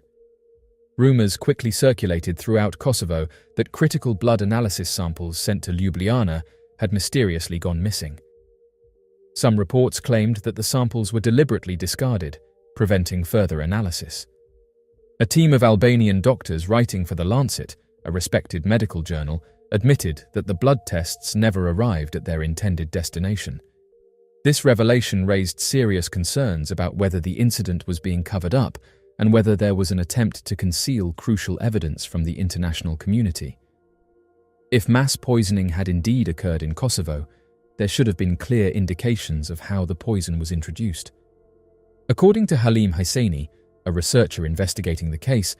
Rumors quickly circulated throughout Kosovo that critical blood analysis samples sent to Ljubljana had mysteriously gone missing. Some reports claimed that the samples were deliberately discarded, preventing further analysis. A team of Albanian doctors writing for The Lancet, a respected medical journal, admitted that the blood tests never arrived at their intended destination. This revelation raised serious concerns about whether the incident was being covered up and whether there was an attempt to conceal crucial evidence from the international community. If mass poisoning had indeed occurred in Kosovo, there should have been clear indications of how the poison was introduced. According to Halim Hysseini, a researcher investigating the case,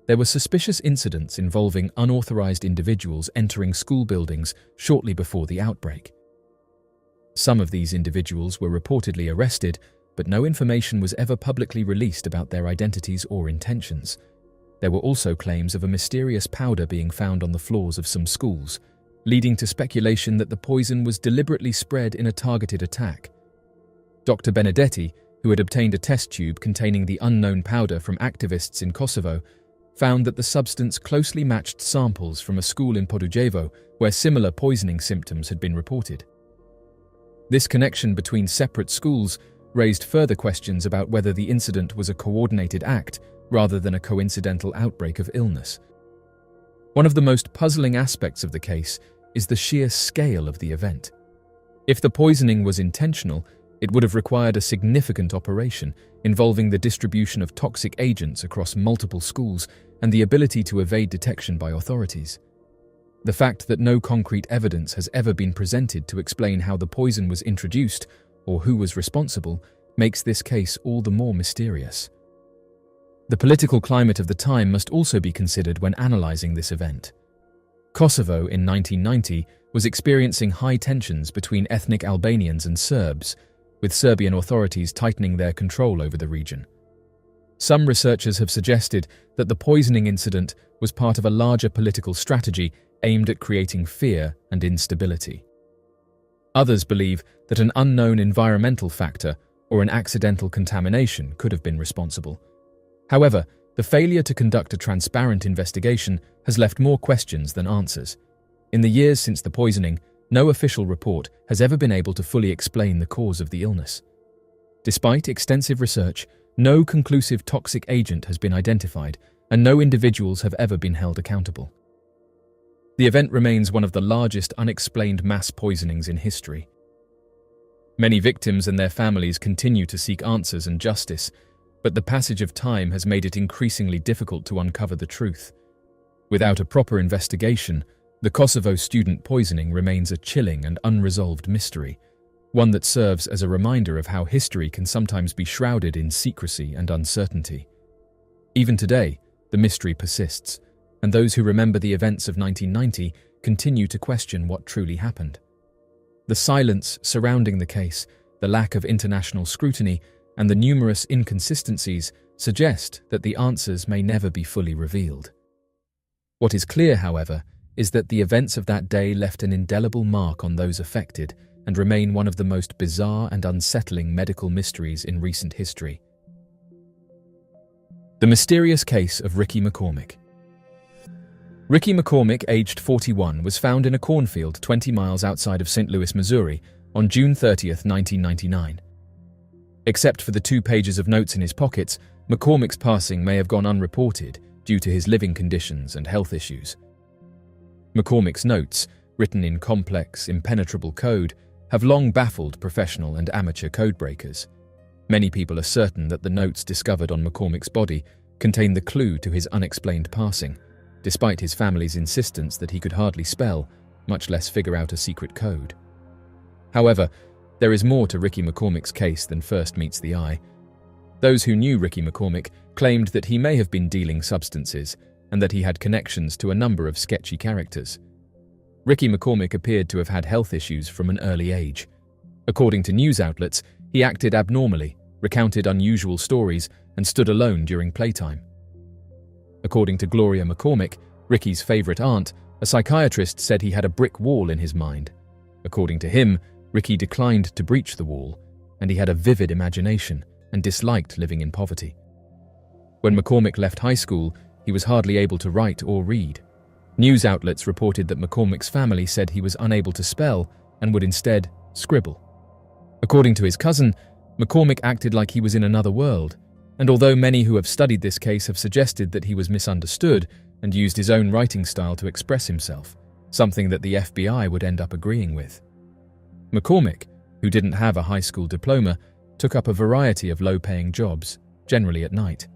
there were suspicious incidents involving unauthorized individuals entering school buildings shortly before the outbreak. Some of these individuals were reportedly arrested, but no information was ever publicly released about their identities or intentions. There were also claims of a mysterious powder being found on the floors of some schools, leading to speculation that the poison was deliberately spread in a targeted attack. Dr. Benedetti, who had obtained a test tube containing the unknown powder from activists in Kosovo, found that the substance closely matched samples from a school in Podujevo where similar poisoning symptoms had been reported. This connection between separate schools raised further questions about whether the incident was a coordinated act rather than a coincidental outbreak of illness. One of the most puzzling aspects of the case is the sheer scale of the event. If the poisoning was intentional, it would have required a significant operation involving the distribution of toxic agents across multiple schools and the ability to evade detection by authorities. The fact that no concrete evidence has ever been presented to explain how the poison was introduced or who was responsible makes this case all the more mysterious. The political climate of the time must also be considered when analyzing this event. Kosovo in 1990 was experiencing high tensions between ethnic Albanians and Serbs, with Serbian authorities tightening their control over the region. Some researchers have suggested that the poisoning incident was part of a larger political strategy aimed at creating fear and instability. Others believe that an unknown environmental factor or an accidental contamination could have been responsible. However, the failure to conduct a transparent investigation has left more questions than answers. In the years since the poisoning, no official report has ever been able to fully explain the cause of the illness. Despite extensive research, no conclusive toxic agent has been identified, and no individuals have ever been held accountable. The event remains one of the largest unexplained mass poisonings in history. Many victims and their families continue to seek answers and justice, but the passage of time has made it increasingly difficult to uncover the truth. Without a proper investigation, the Kosovo student poisoning remains a chilling and unresolved mystery, one that serves as a reminder of how history can sometimes be shrouded in secrecy and uncertainty. Even today, the mystery persists, and those who remember the events of 1990 continue to question what truly happened. The silence surrounding the case, the lack of international scrutiny, and the numerous inconsistencies suggest that the answers may never be fully revealed. What is clear, however, is that the events of that day left an indelible mark on those affected and remain one of the most bizarre and unsettling medical mysteries in recent history. The mysterious case of Ricky McCormick. Ricky McCormick, aged 41, was found in a cornfield 20 miles outside of St. Louis, Missouri, on June 30, 1999. Except for the 2 pages of notes in his pockets, McCormick's passing may have gone unreported due to his living conditions and health issues. McCormick's notes, written in complex, impenetrable code, have long baffled professional and amateur codebreakers. Many people are certain that the notes discovered on McCormick's body contain the clue to his unexplained passing, despite his family's insistence that he could hardly spell, much less figure out a secret code. However, there is more to Ricky McCormick's case than first meets the eye. Those who knew Ricky McCormick claimed that he may have been dealing substances and that he had connections to a number of sketchy characters. Ricky McCormick appeared to have had health issues from an early age. According to news outlets, he acted abnormally, recounted unusual stories, and stood alone during playtime. According to Gloria McCormick, Ricky's favorite aunt, a psychiatrist said he had a brick wall in his mind. According to him, Ricky declined to breach the wall, and he had a vivid imagination and disliked living in poverty. When McCormick left high school, he was hardly able to write or read. News outlets reported that McCormick's family said he was unable to spell and would instead scribble. According to his cousin, McCormick acted like he was in another world, and although many who have studied this case have suggested that he was misunderstood and used his own writing style to express himself, something that the FBI would end up agreeing with. McCormick, who didn't have a high school diploma, took up a variety of low-paying jobs, generally at night.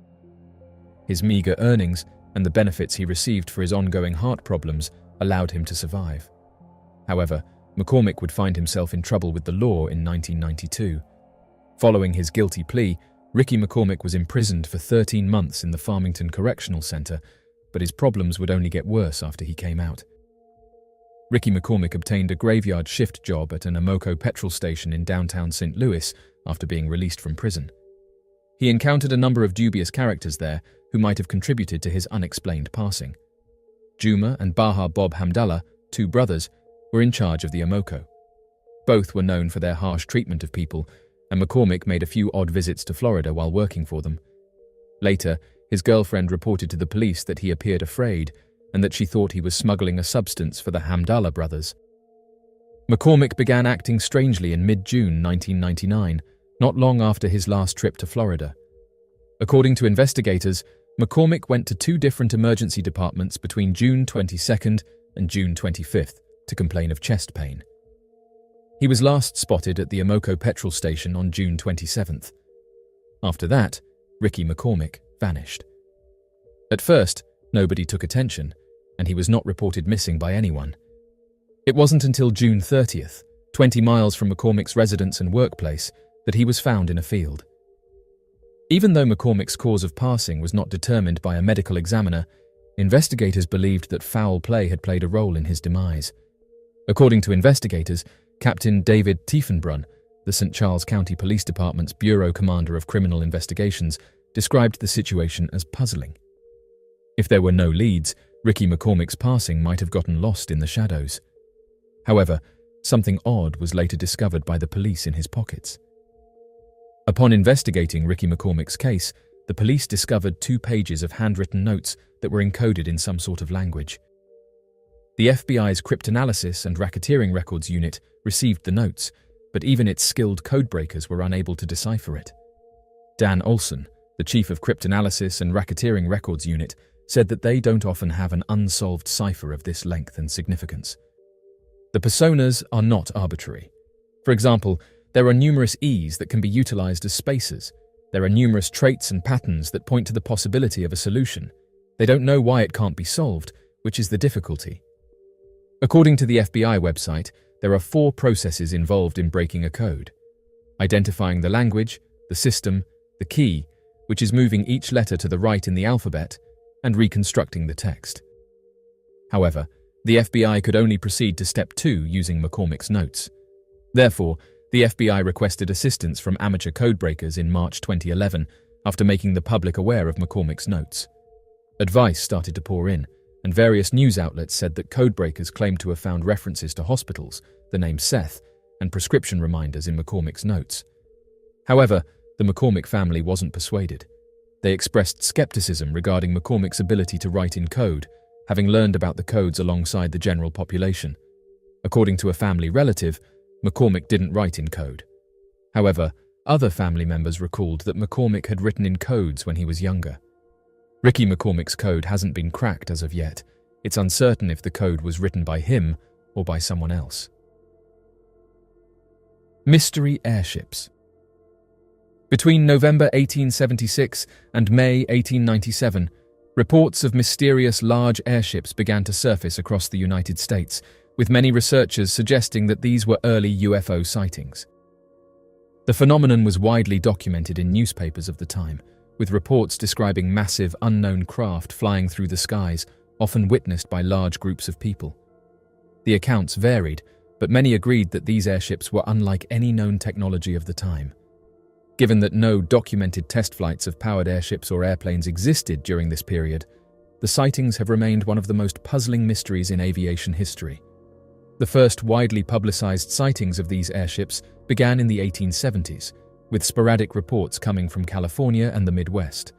His meager earnings and the benefits he received for his ongoing heart problems allowed him to survive. However, McCormick would find himself in trouble with the law in 1992. Following his guilty plea, Ricky McCormick was imprisoned for 13 months in the Farmington Correctional Center, but his problems would only get worse after he came out. Ricky McCormick obtained a graveyard shift job at an Amoco petrol station in downtown St. Louis after being released from prison. He encountered a number of dubious characters there who might have contributed to his unexplained passing. Juma and Baha Bob Hamdallah, 2 brothers, were in charge of the Amoco. Both were known for their harsh treatment of people, and McCormick made a few odd visits to Florida while working for them. Later, his girlfriend reported to the police that he appeared afraid and that she thought he was smuggling a substance for the Hamdallah brothers. McCormick began acting strangely in mid-June 1999, not long after his last trip to Florida. According to investigators, McCormick went to 2 different emergency departments between June 22nd and June 25th to complain of chest pain. He was last spotted at the Amoco petrol station on June 27th. After that, Ricky McCormick vanished. At first, nobody took attention, and he was not reported missing by anyone. It wasn't until June 30th, 20 miles from McCormick's residence and workplace, that he was found in a field. Even though McCormick's cause of passing was not determined by a medical examiner, investigators believed that foul play had played a role in his demise. According to investigators, Captain David Tiefenbrunn, the St. Charles County Police Department's Bureau Commander of Criminal Investigations, described the situation as puzzling. If there were no leads, Ricky McCormick's passing might have gotten lost in the shadows. However, something odd was later discovered by the police in his pockets. Upon investigating Ricky McCormick's case, the police discovered 2 pages of handwritten notes that were encoded in some sort of language. The FBI's Cryptanalysis and Racketeering Records Unit received the notes, but even its skilled codebreakers were unable to decipher it. Dan Olson, the chief of Cryptanalysis and Racketeering Records Unit, said that they don't often have an unsolved cipher of this length and significance. The personas are not arbitrary. For example, there are numerous E's that can be utilized as spacers. There are numerous traits and patterns that point to the possibility of a solution. They don't know why it can't be solved, which is the difficulty. According to the FBI website, there are 4 processes involved in breaking a code: identifying the language, the system, the key, which is moving each letter to the right in the alphabet, and reconstructing the text. However, the FBI could only proceed to step 2 using McCormick's notes. Therefore, the FBI requested assistance from amateur codebreakers in March 2011 after making the public aware of McCormick's notes. Advice started to pour in, and various news outlets said that codebreakers claimed to have found references to hospitals, the name Seth, and prescription reminders in McCormick's notes. However, the McCormick family wasn't persuaded. They expressed skepticism regarding McCormick's ability to write in code, having learned about the codes alongside the general population. According to a family relative, McCormick didn't write in code. However, other family members recalled that McCormick had written in codes when he was younger. Ricky McCormick's code hasn't been cracked as of yet. It's uncertain if the code was written by him or by someone else. Mystery airships. Between November 1876 and May 1897, reports of mysterious large airships began to surface across the United States, with many researchers suggesting that these were early UFO sightings. The phenomenon was widely documented in newspapers of the time, with reports describing massive unknown craft flying through the skies, often witnessed by large groups of people. The accounts varied, but many agreed that these airships were unlike any known technology of the time. Given that no documented test flights of powered airships or airplanes existed during this period, the sightings have remained one of the most puzzling mysteries in aviation history. The first widely publicized sightings of these airships began in the 1870s, with sporadic reports coming from California and the Midwest.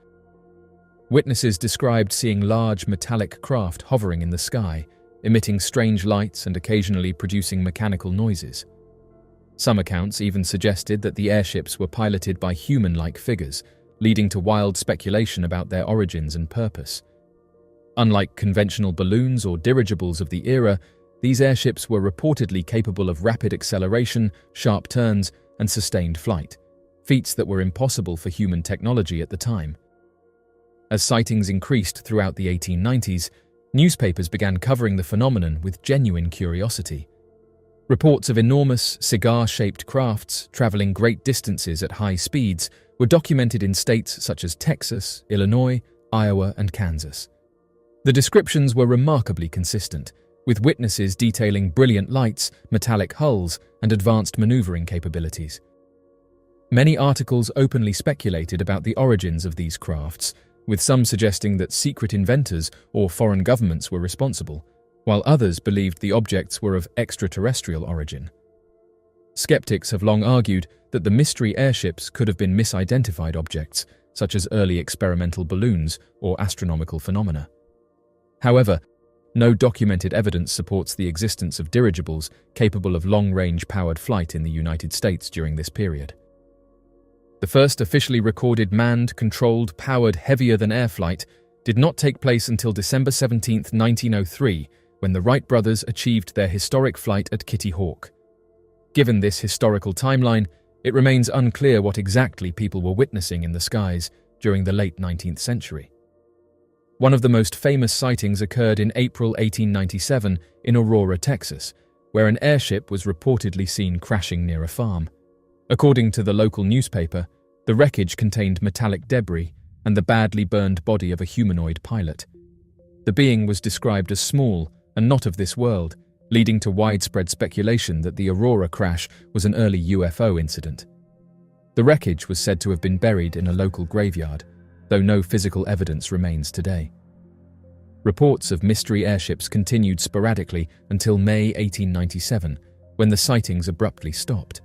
Witnesses described seeing large metallic craft hovering in the sky, emitting strange lights and occasionally producing mechanical noises. Some accounts even suggested that the airships were piloted by human-like figures, leading to wild speculation about their origins and purpose. Unlike conventional balloons or dirigibles of the era, these airships were reportedly capable of rapid acceleration, sharp turns, and sustained flight, feats that were impossible for human technology at the time. As sightings increased throughout the 1890s, newspapers began covering the phenomenon with genuine curiosity. Reports of enormous, cigar-shaped crafts traveling great distances at high speeds were documented in states such as Texas, Illinois, Iowa, and Kansas. The descriptions were remarkably consistent, with witnesses detailing brilliant lights, metallic hulls, and advanced maneuvering capabilities. Many articles openly speculated about the origins of these crafts, with some suggesting that secret inventors or foreign governments were responsible, while others believed the objects were of extraterrestrial origin. Skeptics have long argued that the mystery airships could have been misidentified objects, such as early experimental balloons or astronomical phenomena. However, no documented evidence supports the existence of dirigibles capable of long-range powered flight in the United States during this period. The first officially recorded manned, controlled, powered heavier-than-air flight did not take place until December 17, 1903, when the Wright brothers achieved their historic flight at Kitty Hawk. Given this historical timeline, it remains unclear what exactly people were witnessing in the skies during the late 19th century. One of the most famous sightings occurred in April 1897 in Aurora, Texas, where an airship was reportedly seen crashing near a farm. According to the local newspaper, the wreckage contained metallic debris and the badly burned body of a humanoid pilot. The being was described as small and not of this world, leading to widespread speculation that the Aurora crash was an early UFO incident. The wreckage was said to have been buried in a local graveyard, though no physical evidence remains today. Reports of mystery airships continued sporadically until May 1897, when the sightings abruptly stopped.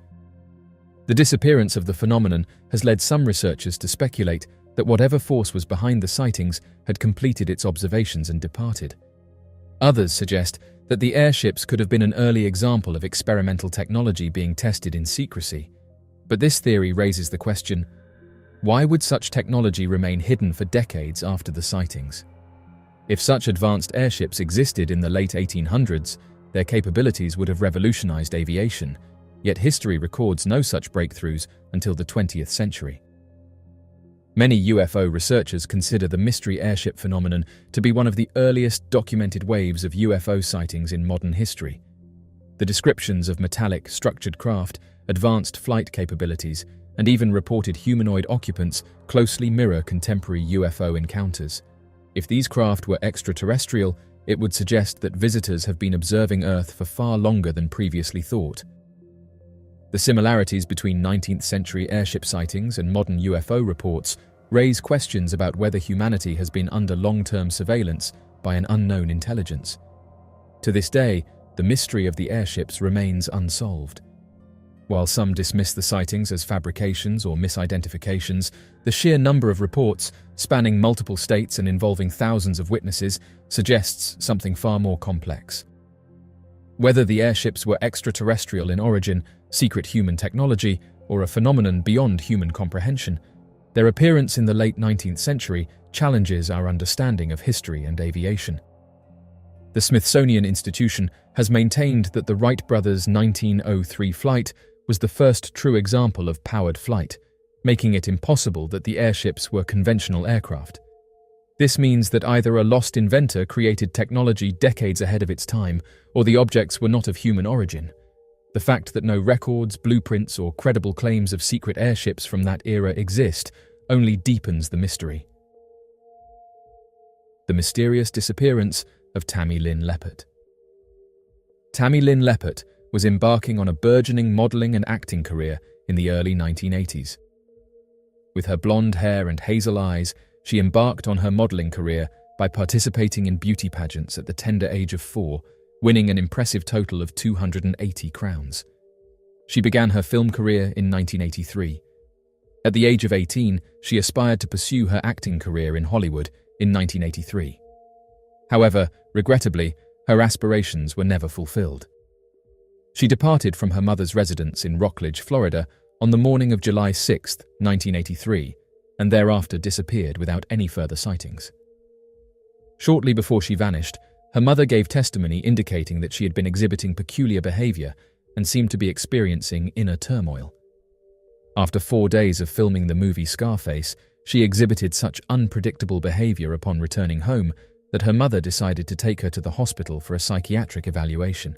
The disappearance of the phenomenon has led some researchers to speculate that whatever force was behind the sightings had completed its observations and departed. Others suggest that the airships could have been an early example of experimental technology being tested in secrecy. But this theory raises the question, why would such technology remain hidden for decades after the sightings? If such advanced airships existed in the late 1800s, their capabilities would have revolutionized aviation, yet history records no such breakthroughs until the 20th century. Many UFO researchers consider the mystery airship phenomenon to be one of the earliest documented waves of UFO sightings in modern history. The descriptions of metallic, structured craft, advanced flight capabilities, and even reported humanoid occupants closely mirror contemporary UFO encounters. If these craft were extraterrestrial, it would suggest that visitors have been observing Earth for far longer than previously thought. The similarities between 19th-century airship sightings and modern UFO reports raise questions about whether humanity has been under long-term surveillance by an unknown intelligence. To this day, the mystery of the airships remains unsolved. While some dismiss the sightings as fabrications or misidentifications, the sheer number of reports, spanning multiple states and involving thousands of witnesses, suggests something far more complex. Whether the airships were extraterrestrial in origin, secret human technology, or a phenomenon beyond human comprehension, their appearance in the late 19th century challenges our understanding of history and aviation. The Smithsonian Institution has maintained that the Wright brothers' 1903 flight was the first true example of powered flight, making it impossible that the airships were conventional aircraft. This means that either a lost inventor created technology decades ahead of its time, or the objects were not of human origin. The fact that no records, blueprints, or credible claims of secret airships from that era exist only deepens the mystery. The mysterious disappearance of Tammy Lin Leopard. Tammy Lin Leopard was embarking on a burgeoning modeling and acting career in the early 1980s. With her blonde hair and hazel eyes, she embarked on her modeling career by participating in beauty pageants at the tender age of 4, winning an impressive total of 280 crowns. She began her film career in 1983. At the age of 18, she aspired to pursue her acting career in Hollywood in 1983. However, regrettably, her aspirations were never fulfilled. She departed from her mother's residence in Rockledge, Florida, on the morning of July 6, 1983, and thereafter disappeared without any further sightings. Shortly before she vanished, her mother gave testimony indicating that she had been exhibiting peculiar behavior and seemed to be experiencing inner turmoil. After 4 days of filming the movie Scarface, she exhibited such unpredictable behavior upon returning home that her mother decided to take her to the hospital for a psychiatric evaluation.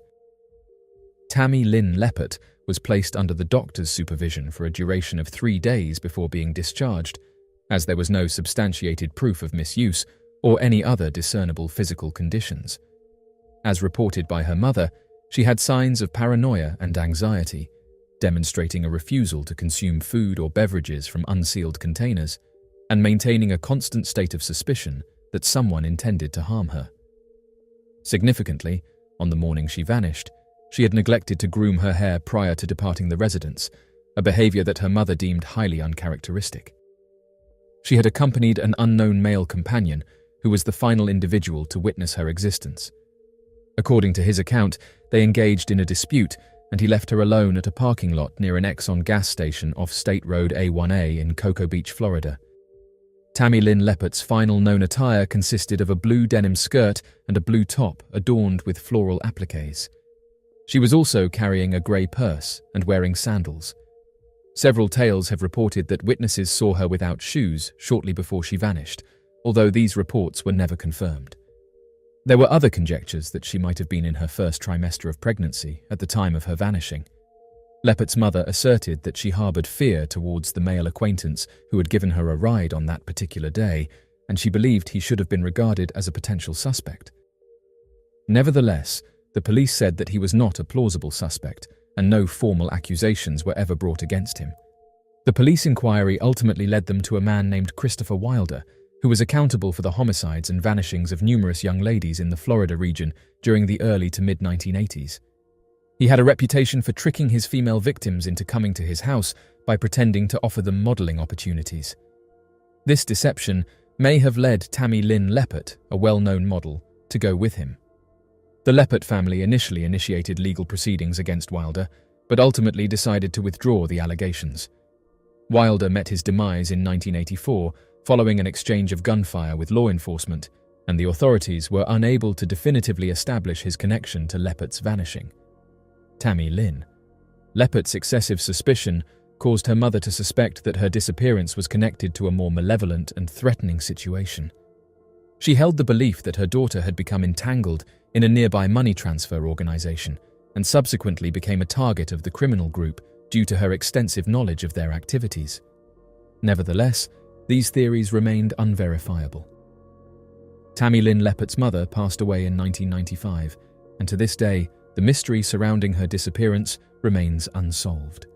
Tammy Lin Leopard was placed under the doctor's supervision for a duration of 3 days before being discharged, as there was no substantiated proof of misuse or any other discernible physical conditions. As reported by her mother, she had signs of paranoia and anxiety, demonstrating a refusal to consume food or beverages from unsealed containers, and maintaining a constant state of suspicion that someone intended to harm her. Significantly, on the morning she vanished, she had neglected to groom her hair prior to departing the residence, a behavior that her mother deemed highly uncharacteristic. She had accompanied an unknown male companion who was the final individual to witness her existence. According to his account, they engaged in a dispute and he left her alone at a parking lot near an Exxon gas station off State Road A1A in Cocoa Beach, Florida. Tammy Lin Leopard's final known attire consisted of a blue denim skirt and a blue top adorned with floral appliques. She was also carrying a grey purse and wearing sandals. Several tales have reported that witnesses saw her without shoes shortly before she vanished, although these reports were never confirmed. There were other conjectures that she might have been in her first trimester of pregnancy at the time of her vanishing. Leopard's mother asserted that she harboured fear towards the male acquaintance who had given her a ride on that particular day, and she believed he should have been regarded as a potential suspect. Nevertheless, the police said that he was not a plausible suspect, and no formal accusations were ever brought against him. The police inquiry ultimately led them to a man named Christopher Wilder, who was accountable for the homicides and vanishings of numerous young ladies in the Florida region during the early to mid-1980s. He had a reputation for tricking his female victims into coming to his house by pretending to offer them modelling opportunities. This deception may have led Tammy Lin Leopard, a well-known model, to go with him. The Leopard family initially initiated legal proceedings against Wilder, but ultimately decided to withdraw the allegations. Wilder met his demise in 1984 following an exchange of gunfire with law enforcement, and the authorities were unable to definitively establish his connection to Leopard's vanishing. Tammy Lin Leopard's excessive suspicion caused her mother to suspect that her disappearance was connected to a more malevolent and threatening situation. She held the belief that her daughter had become entangled in a nearby money transfer organization and subsequently became a target of the criminal group due to her extensive knowledge of their activities. Nevertheless, these theories remained unverifiable. Tammy Lin Leopard's mother passed away in 1995, and to this day, the mystery surrounding her disappearance remains unsolved.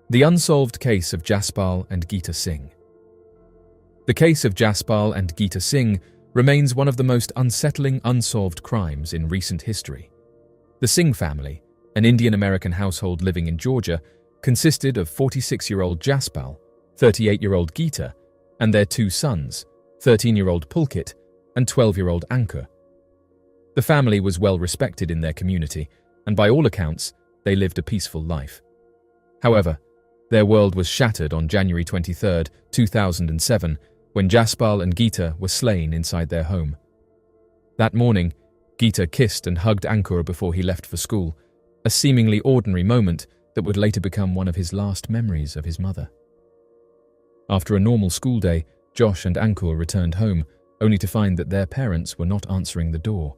The unsolved case of Jaspal and Gita Singh. The case of Jaspal and Gita Singh remains one of the most unsettling unsolved crimes in recent history. The Singh family, an Indian-American household living in Georgia, consisted of 46-year-old Jaspal, 38-year-old Gita, and their two sons, 13-year-old Pulkit and 12-year-old Ankur. The family was well respected in their community, and by all accounts, they lived a peaceful life. However, their world was shattered on January 23, 2007, when Jaspal and Gita were slain inside their home. That morning, Gita kissed and hugged Ankur before he left for school, a seemingly ordinary moment that would later become one of his last memories of his mother. After a normal school day, Josh and Ankur returned home, only to find that their parents were not answering the door.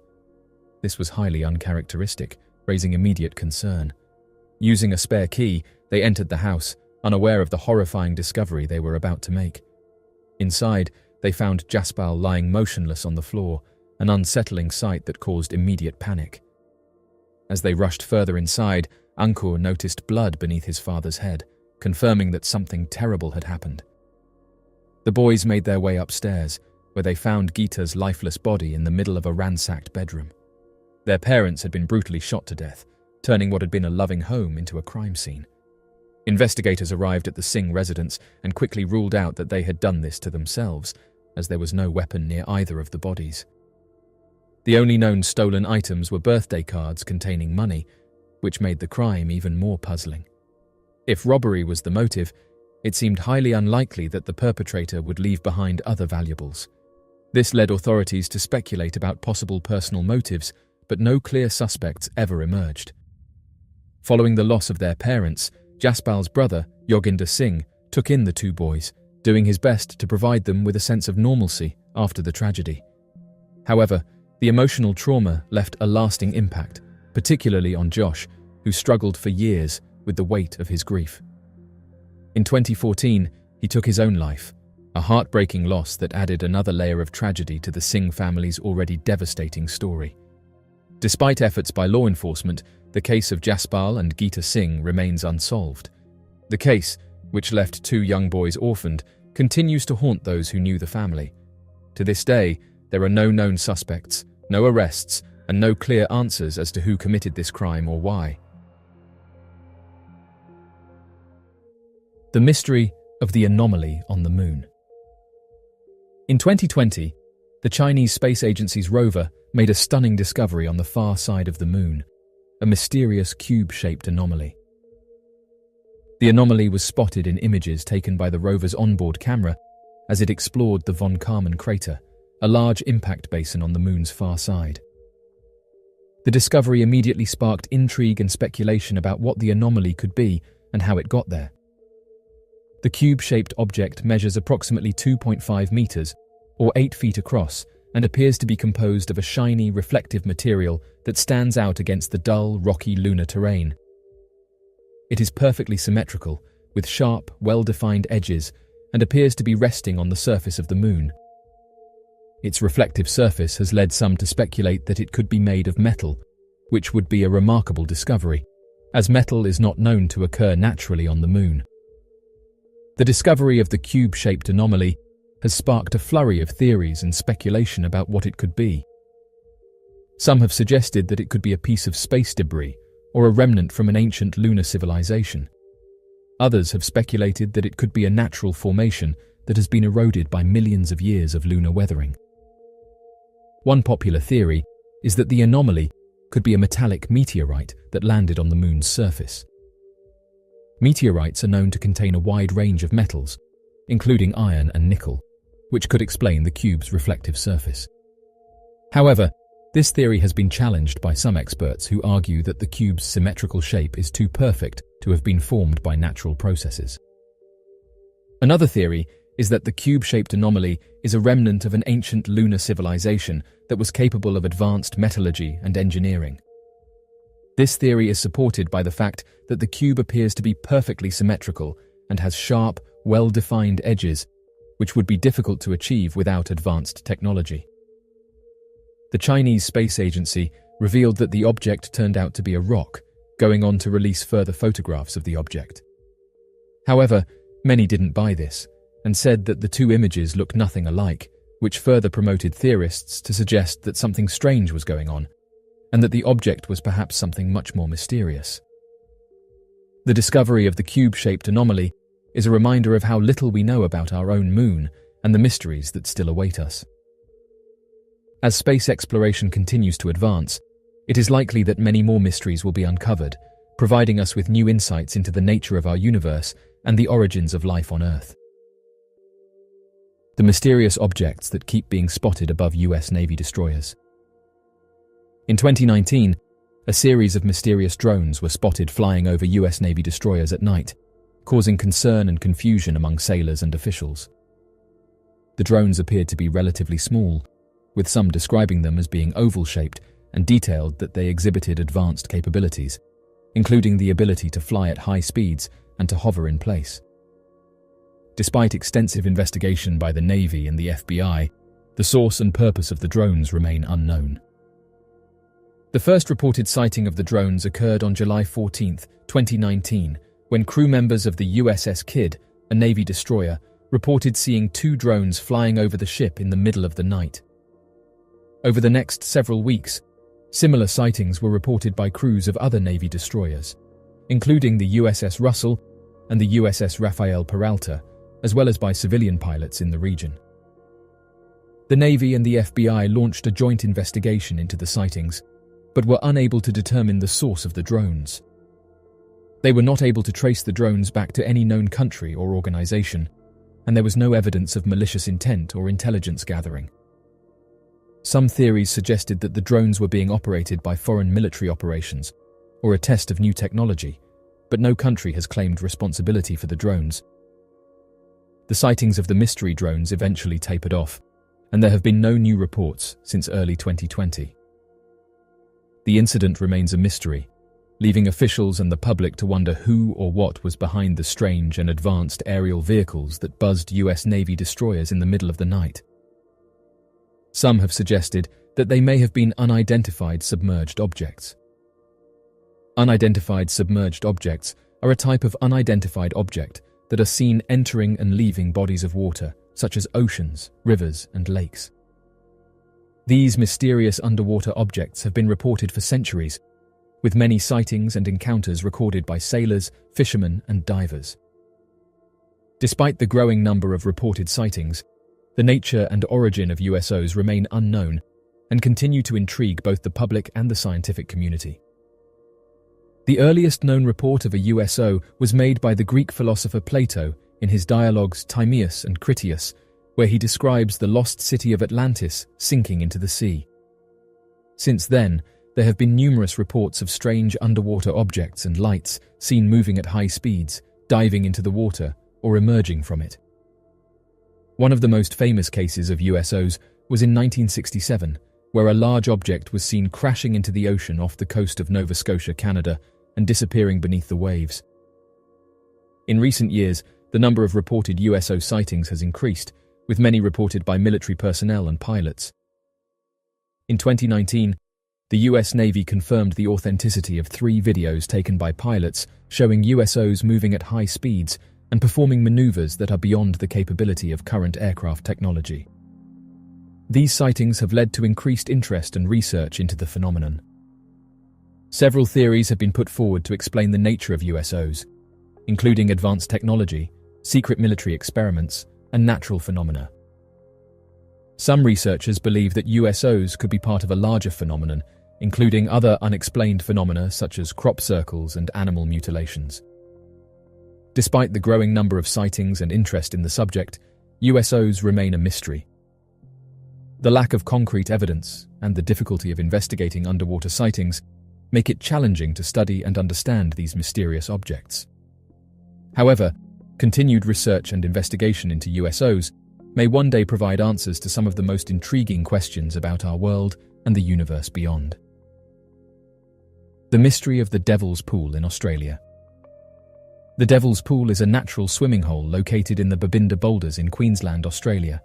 This was highly uncharacteristic, raising immediate concern. Using a spare key, they entered the house, unaware of the horrifying discovery they were about to make. Inside, they found Jaspal lying motionless on the floor, an unsettling sight that caused immediate panic. As they rushed further inside, Ankur noticed blood beneath his father's head, confirming that something terrible had happened. The boys made their way upstairs, where they found Gita's lifeless body in the middle of a ransacked bedroom. Their parents had been brutally shot to death, turning what had been a loving home into a crime scene. Investigators arrived at the Singh residence and quickly ruled out that they had done this to themselves, as there was no weapon near either of the bodies. The only known stolen items were birthday cards containing money, which made the crime even more puzzling. If robbery was the motive, it seemed highly unlikely that the perpetrator would leave behind other valuables. This led authorities to speculate about possible personal motives, but no clear suspects ever emerged. Following the loss of their parents, Jaspal's brother, Yoginder Singh, took in the two boys, doing his best to provide them with a sense of normalcy after the tragedy. However, the emotional trauma left a lasting impact, particularly on Josh, who struggled for years with the weight of his grief. In 2014, he took his own life, a heartbreaking loss that added another layer of tragedy to the Singh family's already devastating story. Despite efforts by law enforcement, the case of Jaspal and Gita Singh remains unsolved. The case, which left two young boys orphaned, continues to haunt those who knew the family. To this day, there are no known suspects, no arrests, and no clear answers as to who committed this crime or why. The mystery of the anomaly on the Moon. In 2020, the Chinese Space Agency's rover made a stunning discovery on the far side of the Moon, a mysterious cube-shaped anomaly. The anomaly was spotted in images taken by the rover's onboard camera as it explored the Von Karman crater, a large impact basin on the Moon's far side. The discovery immediately sparked intrigue and speculation about what the anomaly could be and how it got there. The cube-shaped object measures approximately 2.5 meters, or 8 feet across, and appears to be composed of a shiny, reflective material that stands out against the dull, rocky lunar terrain. It is perfectly symmetrical, with sharp, well-defined edges, and appears to be resting on the surface of the Moon. Its reflective surface has led some to speculate that it could be made of metal, which would be a remarkable discovery, as metal is not known to occur naturally on the Moon. The discovery of the cube-shaped anomaly has sparked a flurry of theories and speculation about what it could be. Some have suggested that it could be a piece of space debris or a remnant from an ancient lunar civilization. Others have speculated that it could be a natural formation that has been eroded by millions of years of lunar weathering. One popular theory is that the anomaly could be a metallic meteorite that landed on the Moon's surface. Meteorites are known to contain a wide range of metals, including iron and nickel, which could explain the cube's reflective surface. However, this theory has been challenged by some experts who argue that the cube's symmetrical shape is too perfect to have been formed by natural processes. Another theory is that the cube-shaped anomaly is a remnant of an ancient lunar civilization that was capable of advanced metallurgy and engineering. This theory is supported by the fact that the cube appears to be perfectly symmetrical and has sharp, well-defined edges, which would be difficult to achieve without advanced technology. The Chinese Space Agency revealed that the object turned out to be a rock, going on to release further photographs of the object. However, many didn't buy this, and said that the two images looked nothing alike, which further promoted theorists to suggest that something strange was going on, and that the object was perhaps something much more mysterious. The discovery of the cube-shaped anomaly is a reminder of how little we know about our own moon and the mysteries that still await us. As space exploration continues to advance, it is likely that many more mysteries will be uncovered, providing us with new insights into the nature of our universe and the origins of life on Earth. The mysterious objects that keep being spotted above US Navy destroyers. In 2019, a series of mysterious drones were spotted flying over US Navy destroyers at night, causing concern and confusion among sailors and officials. The drones appeared to be relatively small, with some describing them as being oval-shaped and detailed that they exhibited advanced capabilities, including the ability to fly at high speeds and to hover in place. Despite extensive investigation by the Navy and the FBI, the source and purpose of the drones remain unknown. The first reported sighting of the drones occurred on July 14, 2019, when crew members of the USS Kidd, a Navy destroyer, reported seeing two drones flying over the ship in the middle of the night. Over the next several weeks, similar sightings were reported by crews of other Navy destroyers, including the USS Russell and the USS Rafael Peralta, as well as by civilian pilots in the region. The Navy and the FBI launched a joint investigation into the sightings, but were unable to determine the source of the drones. They were not able to trace the drones back to any known country or organization, and there was no evidence of malicious intent or intelligence gathering. Some theories suggested that the drones were being operated by foreign military operations or a test of new technology, but no country has claimed responsibility for the drones. The sightings of the mystery drones eventually tapered off, and there have been no new reports since early 2020. The incident remains a mystery, leaving officials and the public to wonder who or what was behind the strange and advanced aerial vehicles that buzzed US Navy destroyers in the middle of the night. Some have suggested that they may have been unidentified submerged objects. Unidentified submerged objects are a type of unidentified object that are seen entering and leaving bodies of water, such as oceans, rivers, and lakes. These mysterious underwater objects have been reported for centuries, with many sightings and encounters recorded by sailors, fishermen, and divers. Despite the growing number of reported sightings, the nature and origin of USOs remain unknown and continue to intrigue both the public and the scientific community. The earliest known report of a USO was made by the Greek philosopher Plato in his dialogues Timaeus and Critias, where he describes the lost city of Atlantis sinking into the sea. Since then, there have been numerous reports of strange underwater objects and lights seen moving at high speeds, diving into the water, or emerging from it. One of the most famous cases of USOs was in 1967, where a large object was seen crashing into the ocean off the coast of Nova Scotia, Canada, and disappearing beneath the waves. In recent years, the number of reported USO sightings has increased, with many reported by military personnel and pilots. In 2019, the US Navy confirmed the authenticity of 3 videos taken by pilots showing USOs moving at high speeds and performing maneuvers that are beyond the capability of current aircraft technology. These sightings have led to increased interest and research into the phenomenon. Several theories have been put forward to explain the nature of USOs, including advanced technology, secret military experiments, and natural phenomena. Some researchers believe that USOs could be part of a larger phenomenon, including other unexplained phenomena such as crop circles and animal mutilations. Despite the growing number of sightings and interest in the subject, USOs remain a mystery. The lack of concrete evidence and the difficulty of investigating underwater sightings make it challenging to study and understand these mysterious objects. However, continued research and investigation into USOs may one day provide answers to some of the most intriguing questions about our world and the universe beyond. The mystery of the Devil's Pool in Australia. The Devil's Pool is a natural swimming hole located in the Babinda Boulders in Queensland, Australia.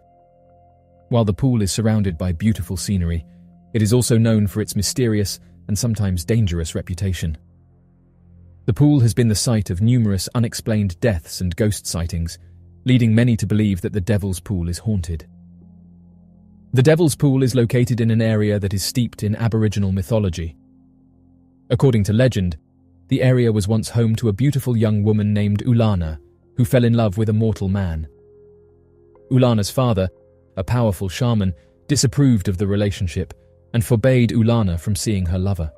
While the pool is surrounded by beautiful scenery, It is also known for its mysterious and sometimes dangerous reputation. The pool has been the site of numerous unexplained deaths and ghost sightings, leading many to believe that the Devil's Pool is haunted. The Devil's Pool is located in an area that is steeped in Aboriginal mythology. According to legend, the area was once home to a beautiful young woman named Ulana, who fell in love with a mortal man. Ulana's father, a powerful shaman, disapproved of the relationship and forbade Ulana from seeing her lover.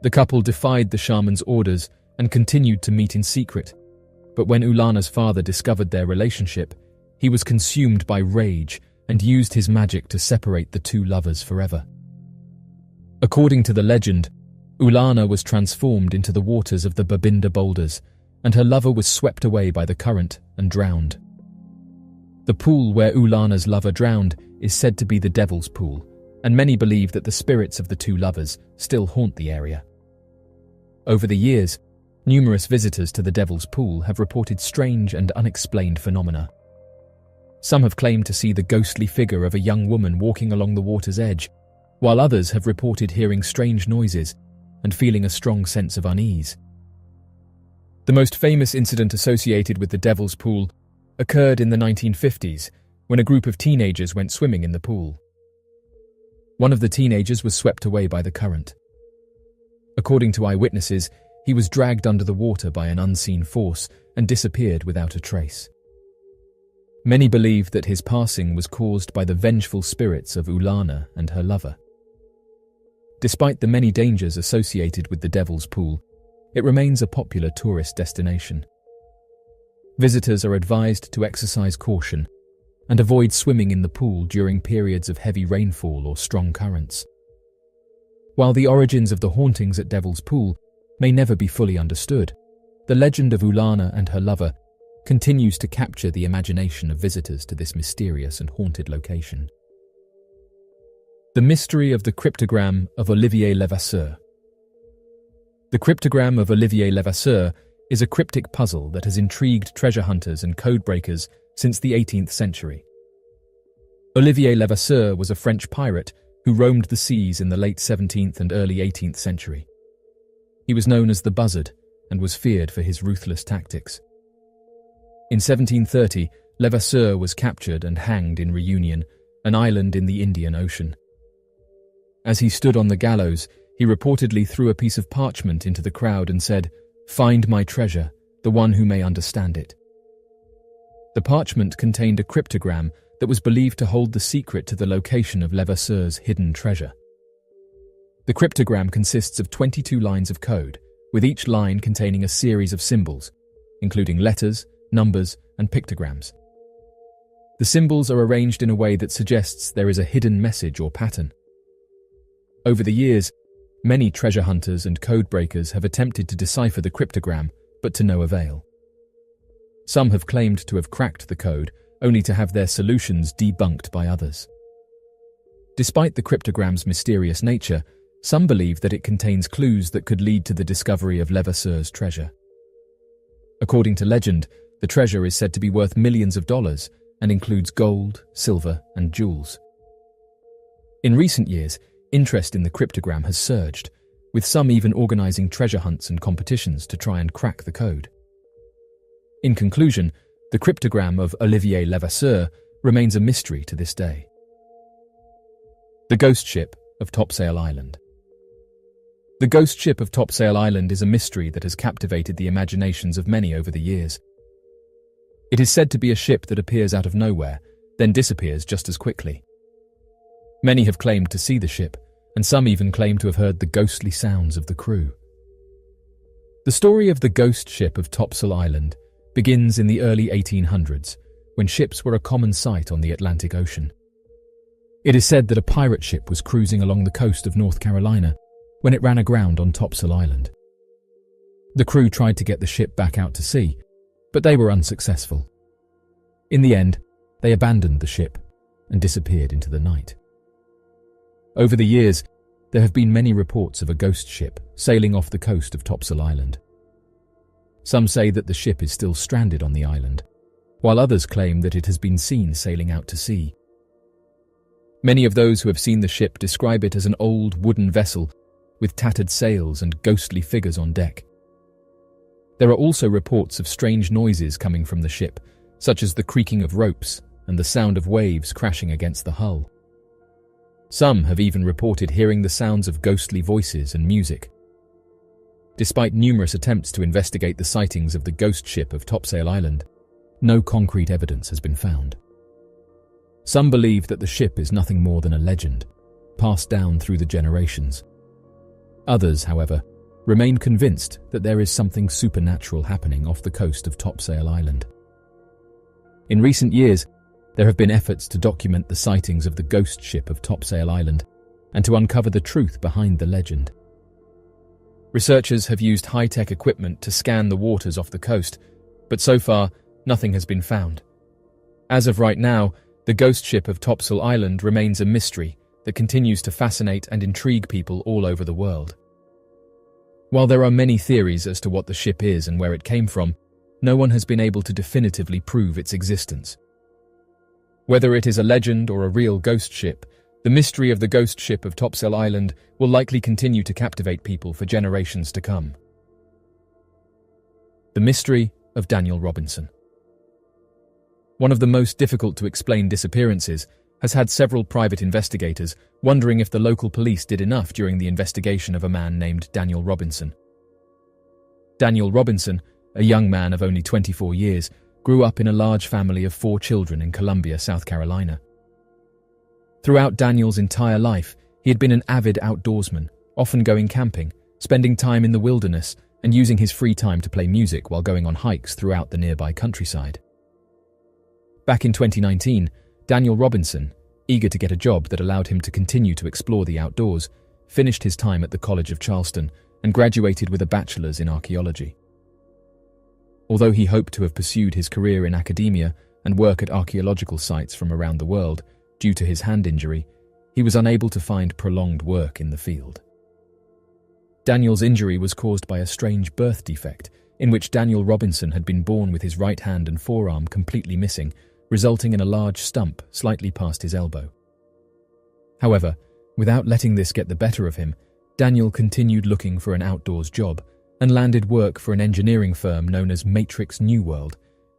The couple defied the shaman's orders and continued to meet in secret, but when Ulana's father discovered their relationship, he was consumed by rage and used his magic to separate the two lovers forever. According to the legend, Ulana was transformed into the waters of the Babinda boulders, and her lover was swept away by the current and drowned. The pool where Ulana's lover drowned is said to be the Devil's Pool, and many believe that the spirits of the two lovers still haunt the area. Over the years, numerous visitors to the Devil's Pool have reported strange and unexplained phenomena. Some have claimed to see the ghostly figure of a young woman walking along the water's edge, while others have reported hearing strange noises and feeling a strong sense of unease. The most famous incident associated with the Devil's Pool occurred in the 1950s, when a group of teenagers went swimming in the pool. One of the teenagers was swept away by the current. According to eyewitnesses, he was dragged under the water by an unseen force and disappeared without a trace. Many believe that his passing was caused by the vengeful spirits of Ulana and her lover. Despite the many dangers associated with the Devil's Pool, it remains a popular tourist destination. Visitors are advised to exercise caution and avoid swimming in the pool during periods of heavy rainfall or strong currents. While the origins of the hauntings at Devil's Pool may never be fully understood, the legend of Ulana and her lover continues to capture the imagination of visitors to this mysterious and haunted location. The mystery of the cryptogram of Olivier Levasseur. The cryptogram of Olivier Levasseur is a cryptic puzzle that has intrigued treasure hunters and codebreakers since the 18th century. Olivier Levasseur was a French pirate who roamed the seas in the late 17th and early 18th century. He was known as the Buzzard and was feared for his ruthless tactics. In 1730, Levasseur was captured and hanged in Réunion, an island in the Indian Ocean. As he stood on the gallows, he reportedly threw a piece of parchment into the crowd and said, "Find my treasure, the one who may understand it." The parchment contained a cryptogram that was believed to hold the secret to the location of Levasseur's hidden treasure. The cryptogram consists of 22 lines of code, with each line containing a series of symbols, including letters, numbers, and pictograms. The symbols are arranged in a way that suggests there is a hidden message or pattern. Over the years, many treasure hunters and codebreakers have attempted to decipher the cryptogram, but to no avail. Some have claimed to have cracked the code, only to have their solutions debunked by others. Despite the cryptogram's mysterious nature, some believe that it contains clues that could lead to the discovery of Levasseur's treasure. According to legend, the treasure is said to be worth millions of dollars and includes gold, silver, and jewels. In recent years, interest in the cryptogram has surged, with some even organizing treasure hunts and competitions to try and crack the code. In conclusion, the cryptogram of Olivier Levasseur remains a mystery to this day. The Ghost Ship of Topsail Island. The Ghost Ship of Topsail Island is a mystery that has captivated the imaginations of many over the years. It is said to be a ship that appears out of nowhere, then disappears just as quickly. Many have claimed to see the ship, and some even claim to have heard the ghostly sounds of the crew. The story of the Ghost Ship of Topsail Island begins in the early 1800s, when ships were a common sight on the Atlantic Ocean. It is said that a pirate ship was cruising along the coast of North Carolina when it ran aground on Topsail Island. The crew tried to get the ship back out to sea, but they were unsuccessful. In the end, they abandoned the ship and disappeared into the night. Over the years, there have been many reports of a ghost ship sailing off the coast of Topsail Island. Some say that the ship is still stranded on the island, while others claim that it has been seen sailing out to sea. Many of those who have seen the ship describe it as an old wooden vessel with tattered sails and ghostly figures on deck. There are also reports of strange noises coming from the ship, such as the creaking of ropes and the sound of waves crashing against the hull. Some have even reported hearing the sounds of ghostly voices and music. Despite numerous attempts to investigate the sightings of the ghost ship of Topsail Island, no concrete evidence has been found. Some believe that the ship is nothing more than a legend, passed down through the generations. Others, however, remain convinced that there is something supernatural happening off the coast of Topsail Island. In recent years, there have been efforts to document the sightings of the ghost ship of Topsail Island and to uncover the truth behind the legend. Researchers have used high-tech equipment to scan the waters off the coast, but so far, nothing has been found. As of right now, the ghost ship of Topsail Island remains a mystery that continues to fascinate and intrigue people all over the world. While there are many theories as to what the ship is and where it came from, no one has been able to definitively prove its existence. Whether it is a legend or a real ghost ship, the mystery of the ghost ship of Topsail Island will likely continue to captivate people for generations to come. The mystery of Daniel Robinson. One of the most difficult to explain disappearances has had several private investigators wondering if the local police did enough during the investigation of a man named Daniel Robinson. Daniel Robinson, a young man of only 24 years, grew up in a large family of 4 children in Columbia, South Carolina. Throughout Daniel's entire life, he had been an avid outdoorsman, often going camping, spending time in the wilderness, and using his free time to play music while going on hikes throughout the nearby countryside. Back in 2019, Daniel Robinson, eager to get a job that allowed him to continue to explore the outdoors, finished his time at the College of Charleston and graduated with a bachelor's in archaeology. Although he hoped to have pursued his career in academia and work at archaeological sites from around the world, due to his hand injury, he was unable to find prolonged work in the field. Daniel's injury was caused by a strange birth defect, in which Daniel Robinson had been born with his right hand and forearm completely missing, resulting in a large stump slightly past his elbow. However, without letting this get the better of him, Daniel continued looking for an outdoors job and landed work for an engineering firm known as Matrix New World,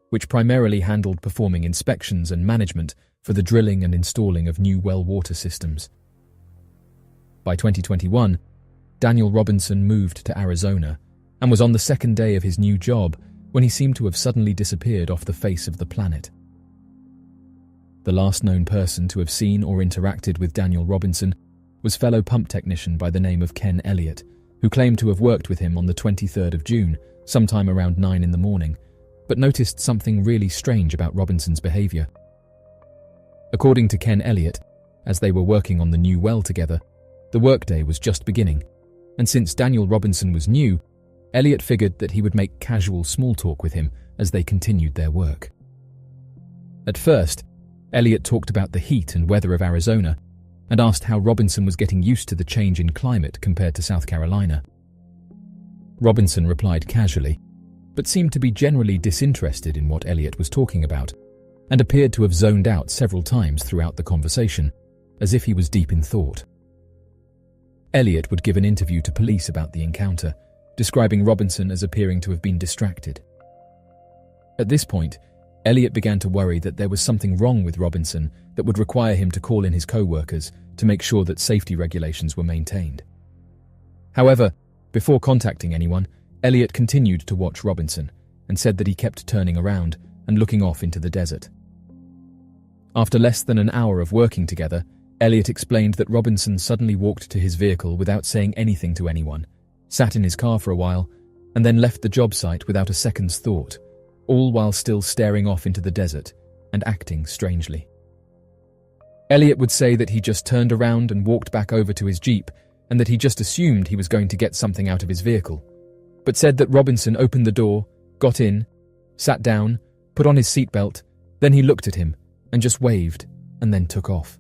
which primarily handled performing inspections and management for the drilling and installing of new well water systems. By 2021, Daniel Robinson moved to Arizona and was on the second day of his new job when he seemed to have suddenly disappeared off the face of the planet. The last known person to have seen or interacted with Daniel Robinson was fellow pump technician by the name of Ken Elliott, who claimed to have worked with him on the 23rd of June, sometime around 9 in the morning, but noticed something really strange about Robinson's behavior. According to Ken Elliott, as they were working on the new well together, the workday was just beginning, and since Daniel Robinson was new, Elliott figured that he would make casual small talk with him as they continued their work. At first, Elliott talked about the heat and weather of Arizona and asked how Robinson was getting used to the change in climate compared to South Carolina. Robinson replied casually, but seemed to be generally disinterested in what Elliott was talking about, and appeared to have zoned out several times throughout the conversation, as if he was deep in thought. Elliott would give an interview to police about the encounter, describing Robinson as appearing to have been distracted. At this point, Elliott began to worry that there was something wrong with Robinson that would require him to call in his co-workers to make sure that safety regulations were maintained. However, before contacting anyone, Elliott continued to watch Robinson and said that he kept turning around and looking off into the desert. After less than an hour of working together, Elliott explained that Robinson suddenly walked to his vehicle without saying anything to anyone, sat in his car for a while, and then left the job site without a second's thought, all while still staring off into the desert and acting strangely. Elliott would say that he just turned around and walked back over to his Jeep and that he just assumed he was going to get something out of his vehicle, but said that Robinson opened the door, got in, sat down, put on his seatbelt, then he looked at him and just waved and then took off.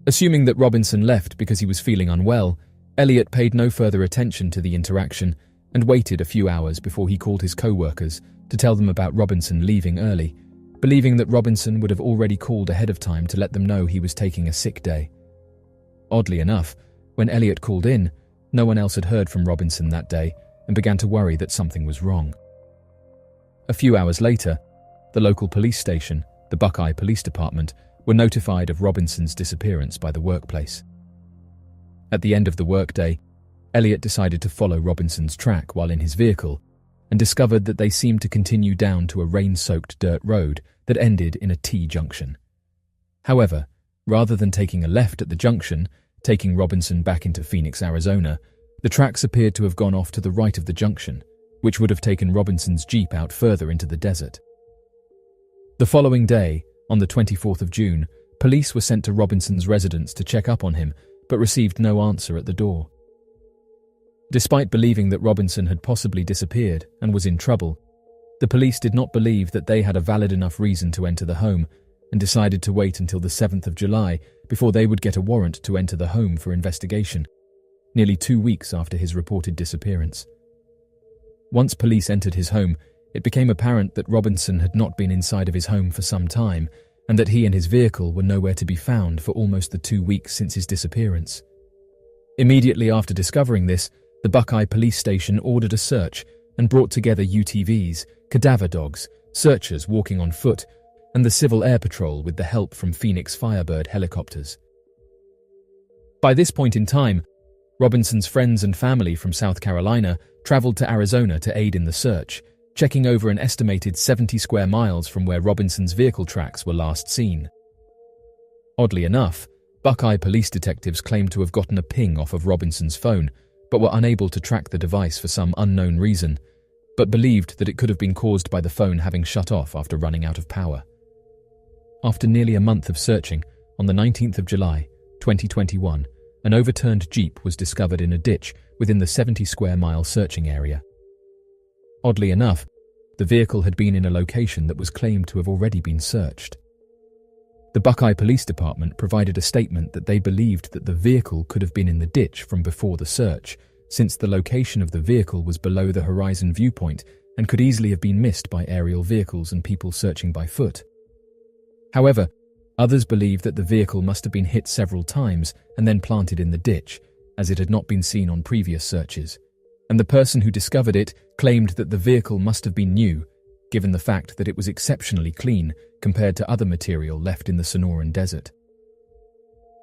Assuming that Robinson left because he was feeling unwell, Elliott paid no further attention to the interaction and waited a few hours before he called his co-workers to tell them about Robinson leaving early believing that Robinson would have already called ahead of time to let them know he was taking a sick day. Oddly enough, when Elliot called in, no one else had heard from Robinson that day and began to worry that something was wrong. A few hours later, the local police station, the Buckeye Police Department, were notified of Robinson's disappearance by the workplace. At the end of the workday, Elliot decided to follow Robinson's track while in his vehicle and discovered that they seemed to continue down to a rain-soaked dirt road that ended in a T-junction. However, rather than taking a left at the junction, taking Robinson back into Phoenix, Arizona, the tracks appeared to have gone off to the right of the junction, which would have taken Robinson's Jeep out further into the desert. The following day, on the 24th of June, police were sent to Robinson's residence to check up on him, but received no answer at the door. Despite believing that Robinson had possibly disappeared and was in trouble, the police did not believe that they had a valid enough reason to enter the home and decided to wait until the 7th of July before they would get a warrant to enter the home for investigation, nearly 2 weeks after his reported disappearance. Once police entered his home, it became apparent that Robinson had not been inside of his home for some time and that he and his vehicle were nowhere to be found for almost the 2 weeks since his disappearance. Immediately after discovering this, the Buckeye Police Station ordered a search and brought together UTVs, cadaver dogs, searchers walking on foot, and the Civil Air Patrol with the help from Phoenix Firebird helicopters. By this point in time, Robinson's friends and family from South Carolina traveled to Arizona to aid in the search, checking over an estimated 70 square miles from where Robinson's vehicle tracks were last seen. Oddly enough, Buckeye police detectives claimed to have gotten a ping off of Robinson's phone, but were unable to track the device for some unknown reason, but believed that it could have been caused by the phone having shut off after running out of power. After nearly a month of searching, on the 19th of July, 2021, an overturned Jeep was discovered in a ditch within the 70 square mile searching area. Oddly enough, the vehicle had been in a location that was claimed to have already been searched. The Buckeye Police Department provided a statement that they believed that the vehicle could have been in the ditch from before the search, since the location of the vehicle was below the horizon viewpoint and could easily have been missed by aerial vehicles and people searching by foot. However, others believe that the vehicle must have been hit several times and then planted in the ditch, as it had not been seen on previous searches, and the person who discovered it claimed that the vehicle must have been new, given the fact that it was exceptionally clean compared to other material left in the Sonoran Desert.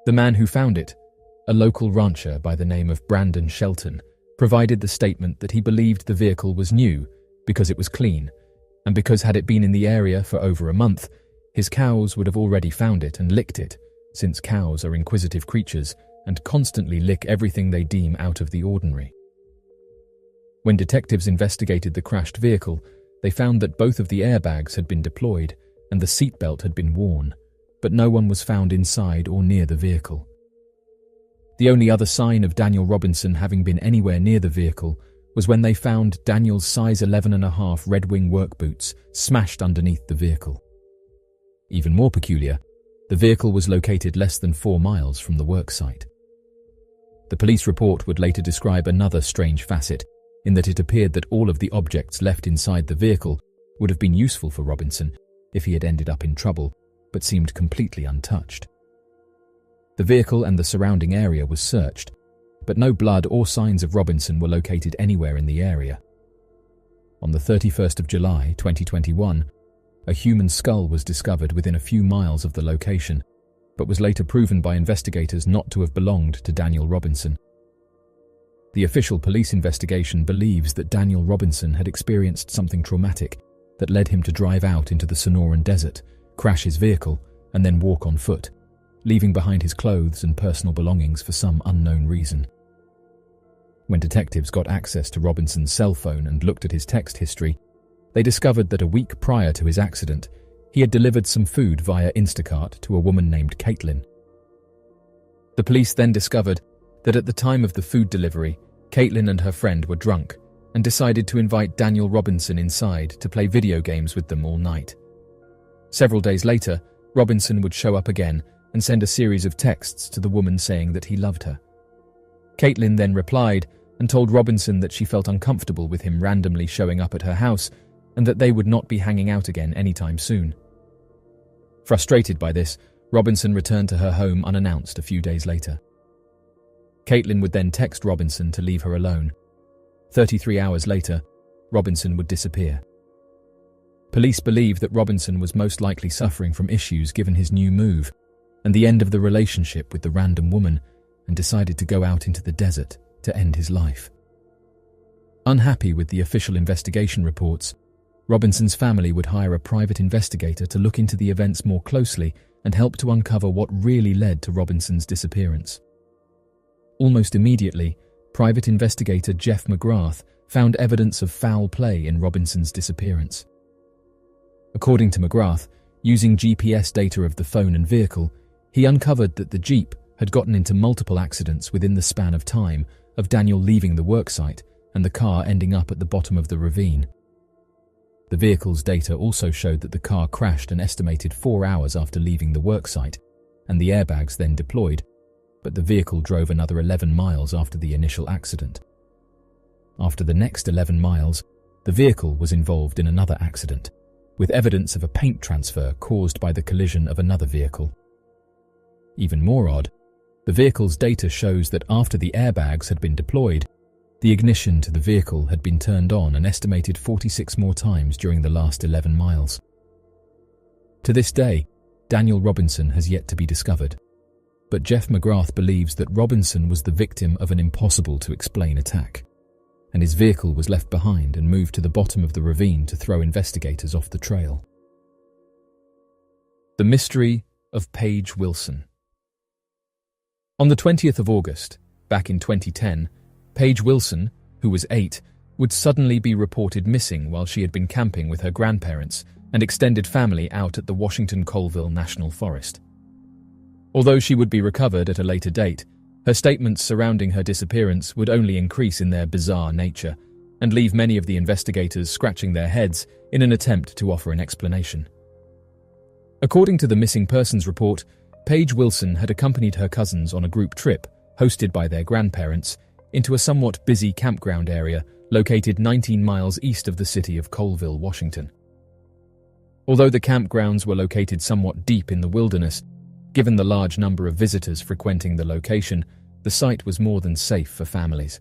The man who found it, a local rancher by the name of Brandon Shelton, provided the statement that he believed the vehicle was new because it was clean, and because had it been in the area for over a month, his cows would have already found it and licked it, since cows are inquisitive creatures and constantly lick everything they deem out of the ordinary. When detectives investigated the crashed vehicle, they found that both of the airbags had been deployed and the seatbelt had been worn, but no one was found inside or near the vehicle. The only other sign of Daniel Robinson having been anywhere near the vehicle was when they found Daniel's size 11.5 Red Wing work boots smashed underneath the vehicle. Even more peculiar, the vehicle was located less than 4 miles from the work site. The police report would later describe another strange facet, in that it appeared that all of the objects left inside the vehicle would have been useful for Robinson if he had ended up in trouble, but seemed completely untouched. The vehicle and the surrounding area was searched, but no blood or signs of Robinson were located anywhere in the area. On the 31st of July, 2021, a human skull was discovered within a few miles of the location, but was later proven by investigators not to have belonged to Daniel Robinson. The official police investigation believes that Daniel Robinson had experienced something traumatic that led him to drive out into the Sonoran Desert, crash his vehicle, and then walk on foot, leaving behind his clothes and personal belongings for some unknown reason. When detectives got access to Robinson's cell phone and looked at his text history, they discovered that a week prior to his accident, he had delivered some food via Instacart to a woman named Caitlin. The police then discovered that at the time of the food delivery, Caitlin and her friend were drunk and decided to invite Daniel Robinson inside to play video games with them all night. Several days later, Robinson would show up again and send a series of texts to the woman saying that he loved her. Caitlin then replied and told Robinson that she felt uncomfortable with him randomly showing up at her house and that they would not be hanging out again anytime soon. Frustrated by this, Robinson returned to her home unannounced a few days later. Caitlin would then text Robinson to leave her alone. 33 hours later, Robinson would disappear. Police believe that Robinson was most likely suffering from issues given his new move and the end of the relationship with the random woman, and decided to go out into the desert to end his life. Unhappy with the official investigation reports, Robinson's family would hire a private investigator to look into the events more closely and help to uncover what really led to Robinson's disappearance. Almost immediately, private investigator Jeff McGrath found evidence of foul play in Robinson's disappearance. According to McGrath, using GPS data of the phone and vehicle, he uncovered that the Jeep had gotten into multiple accidents within the span of time of Daniel leaving the worksite and the car ending up at the bottom of the ravine. The vehicle's data also showed that the car crashed an estimated 4 hours after leaving the worksite, and the airbags then deployed, but the vehicle drove another 11 miles after the initial accident. After the next 11 miles, the vehicle was involved in another accident, with evidence of a paint transfer caused by the collision of another vehicle. Even more odd, the vehicle's data shows that after the airbags had been deployed, the ignition to the vehicle had been turned on an estimated 46 more times during the last 11 miles. To this day, Daniel Robinson has yet to be discovered, but Jeff McGrath believes that Robinson was the victim of an impossible-to-explain attack, and his vehicle was left behind and moved to the bottom of the ravine to throw investigators off the trail. The mystery of Paige Wilson. On the 20th of August, back in 2010, Paige Wilson, who was 8, would suddenly be reported missing while she had been camping with her grandparents and extended family out at the Washington-Colville National Forest. Although she would be recovered at a later date, her statements surrounding her disappearance would only increase in their bizarre nature and leave many of the investigators scratching their heads in an attempt to offer an explanation. According to the Missing Persons Report, Paige Wilson had accompanied her cousins on a group trip, hosted by their grandparents, into a somewhat busy campground area located 19 miles east of the city of Colville, Washington. Although the campgrounds were located somewhat deep in the wilderness, given the large number of visitors frequenting the location, the site was more than safe for families.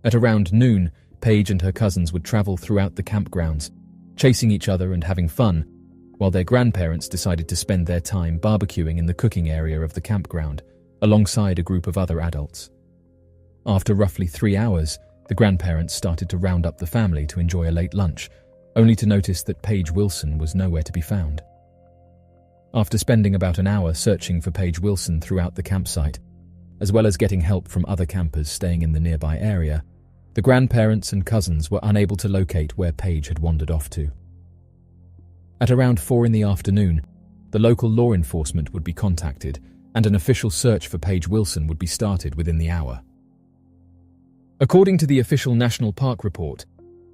At around noon, Paige and her cousins would travel throughout the campgrounds, chasing each other and having fun, while their grandparents decided to spend their time barbecuing in the cooking area of the campground, alongside a group of other adults. After roughly 3 hours, the grandparents started to round up the family to enjoy a late lunch, only to notice that Paige Wilson was nowhere to be found. After spending about an hour searching for Paige Wilson throughout the campsite, as well as getting help from other campers staying in the nearby area, the grandparents and cousins were unable to locate where Paige had wandered off to. At around 4 in the afternoon, the local law enforcement would be contacted and an official search for Paige Wilson would be started within the hour. According to the official National Park report,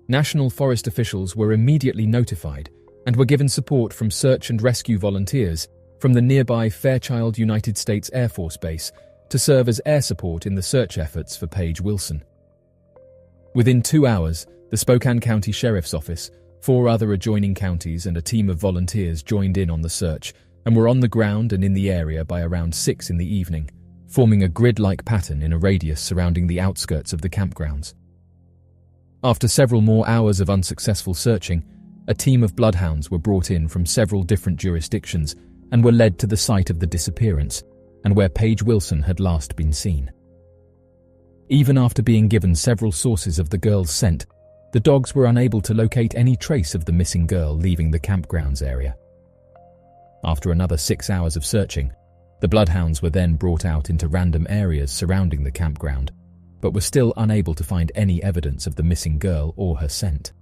National Forest officials were immediately notified and were given support from search and rescue volunteers from the nearby Fairchild United States Air Force Base to serve as air support in the search efforts for Paige Wilson. Within 2 hours, the Spokane County Sheriff's Office, 4 other adjoining counties and a team of volunteers joined in on the search and were on the ground and in the area by around 6 in the evening, forming a grid-like pattern in a radius surrounding the outskirts of the campgrounds. After several more hours of unsuccessful searching, a team of bloodhounds were brought in from several different jurisdictions and were led to the site of the disappearance and where Paige Wilson had last been seen. Even after being given several sources of the girl's scent, the dogs were unable to locate any trace of the missing girl leaving the campgrounds area. After another 6 hours of searching, the bloodhounds were then brought out into random areas surrounding the campground, but were still unable to find any evidence of the missing girl or her scent.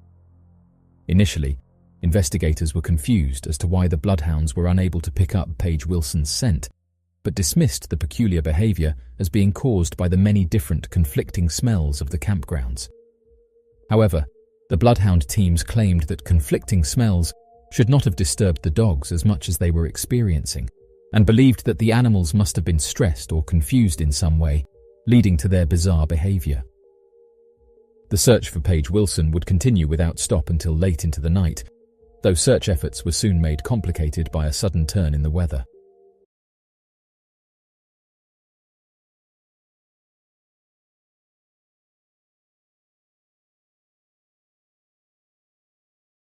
Initially, investigators were confused as to why the bloodhounds were unable to pick up Paige Wilson's scent, but dismissed the peculiar behavior as being caused by the many different conflicting smells of the campgrounds. However, the bloodhound teams claimed that conflicting smells should not have disturbed the dogs as much as they were experiencing, and believed that the animals must have been stressed or confused in some way, leading to their bizarre behavior. The search for Paige Wilson would continue without stop until late into the night, though search efforts were soon made complicated by a sudden turn in the weather.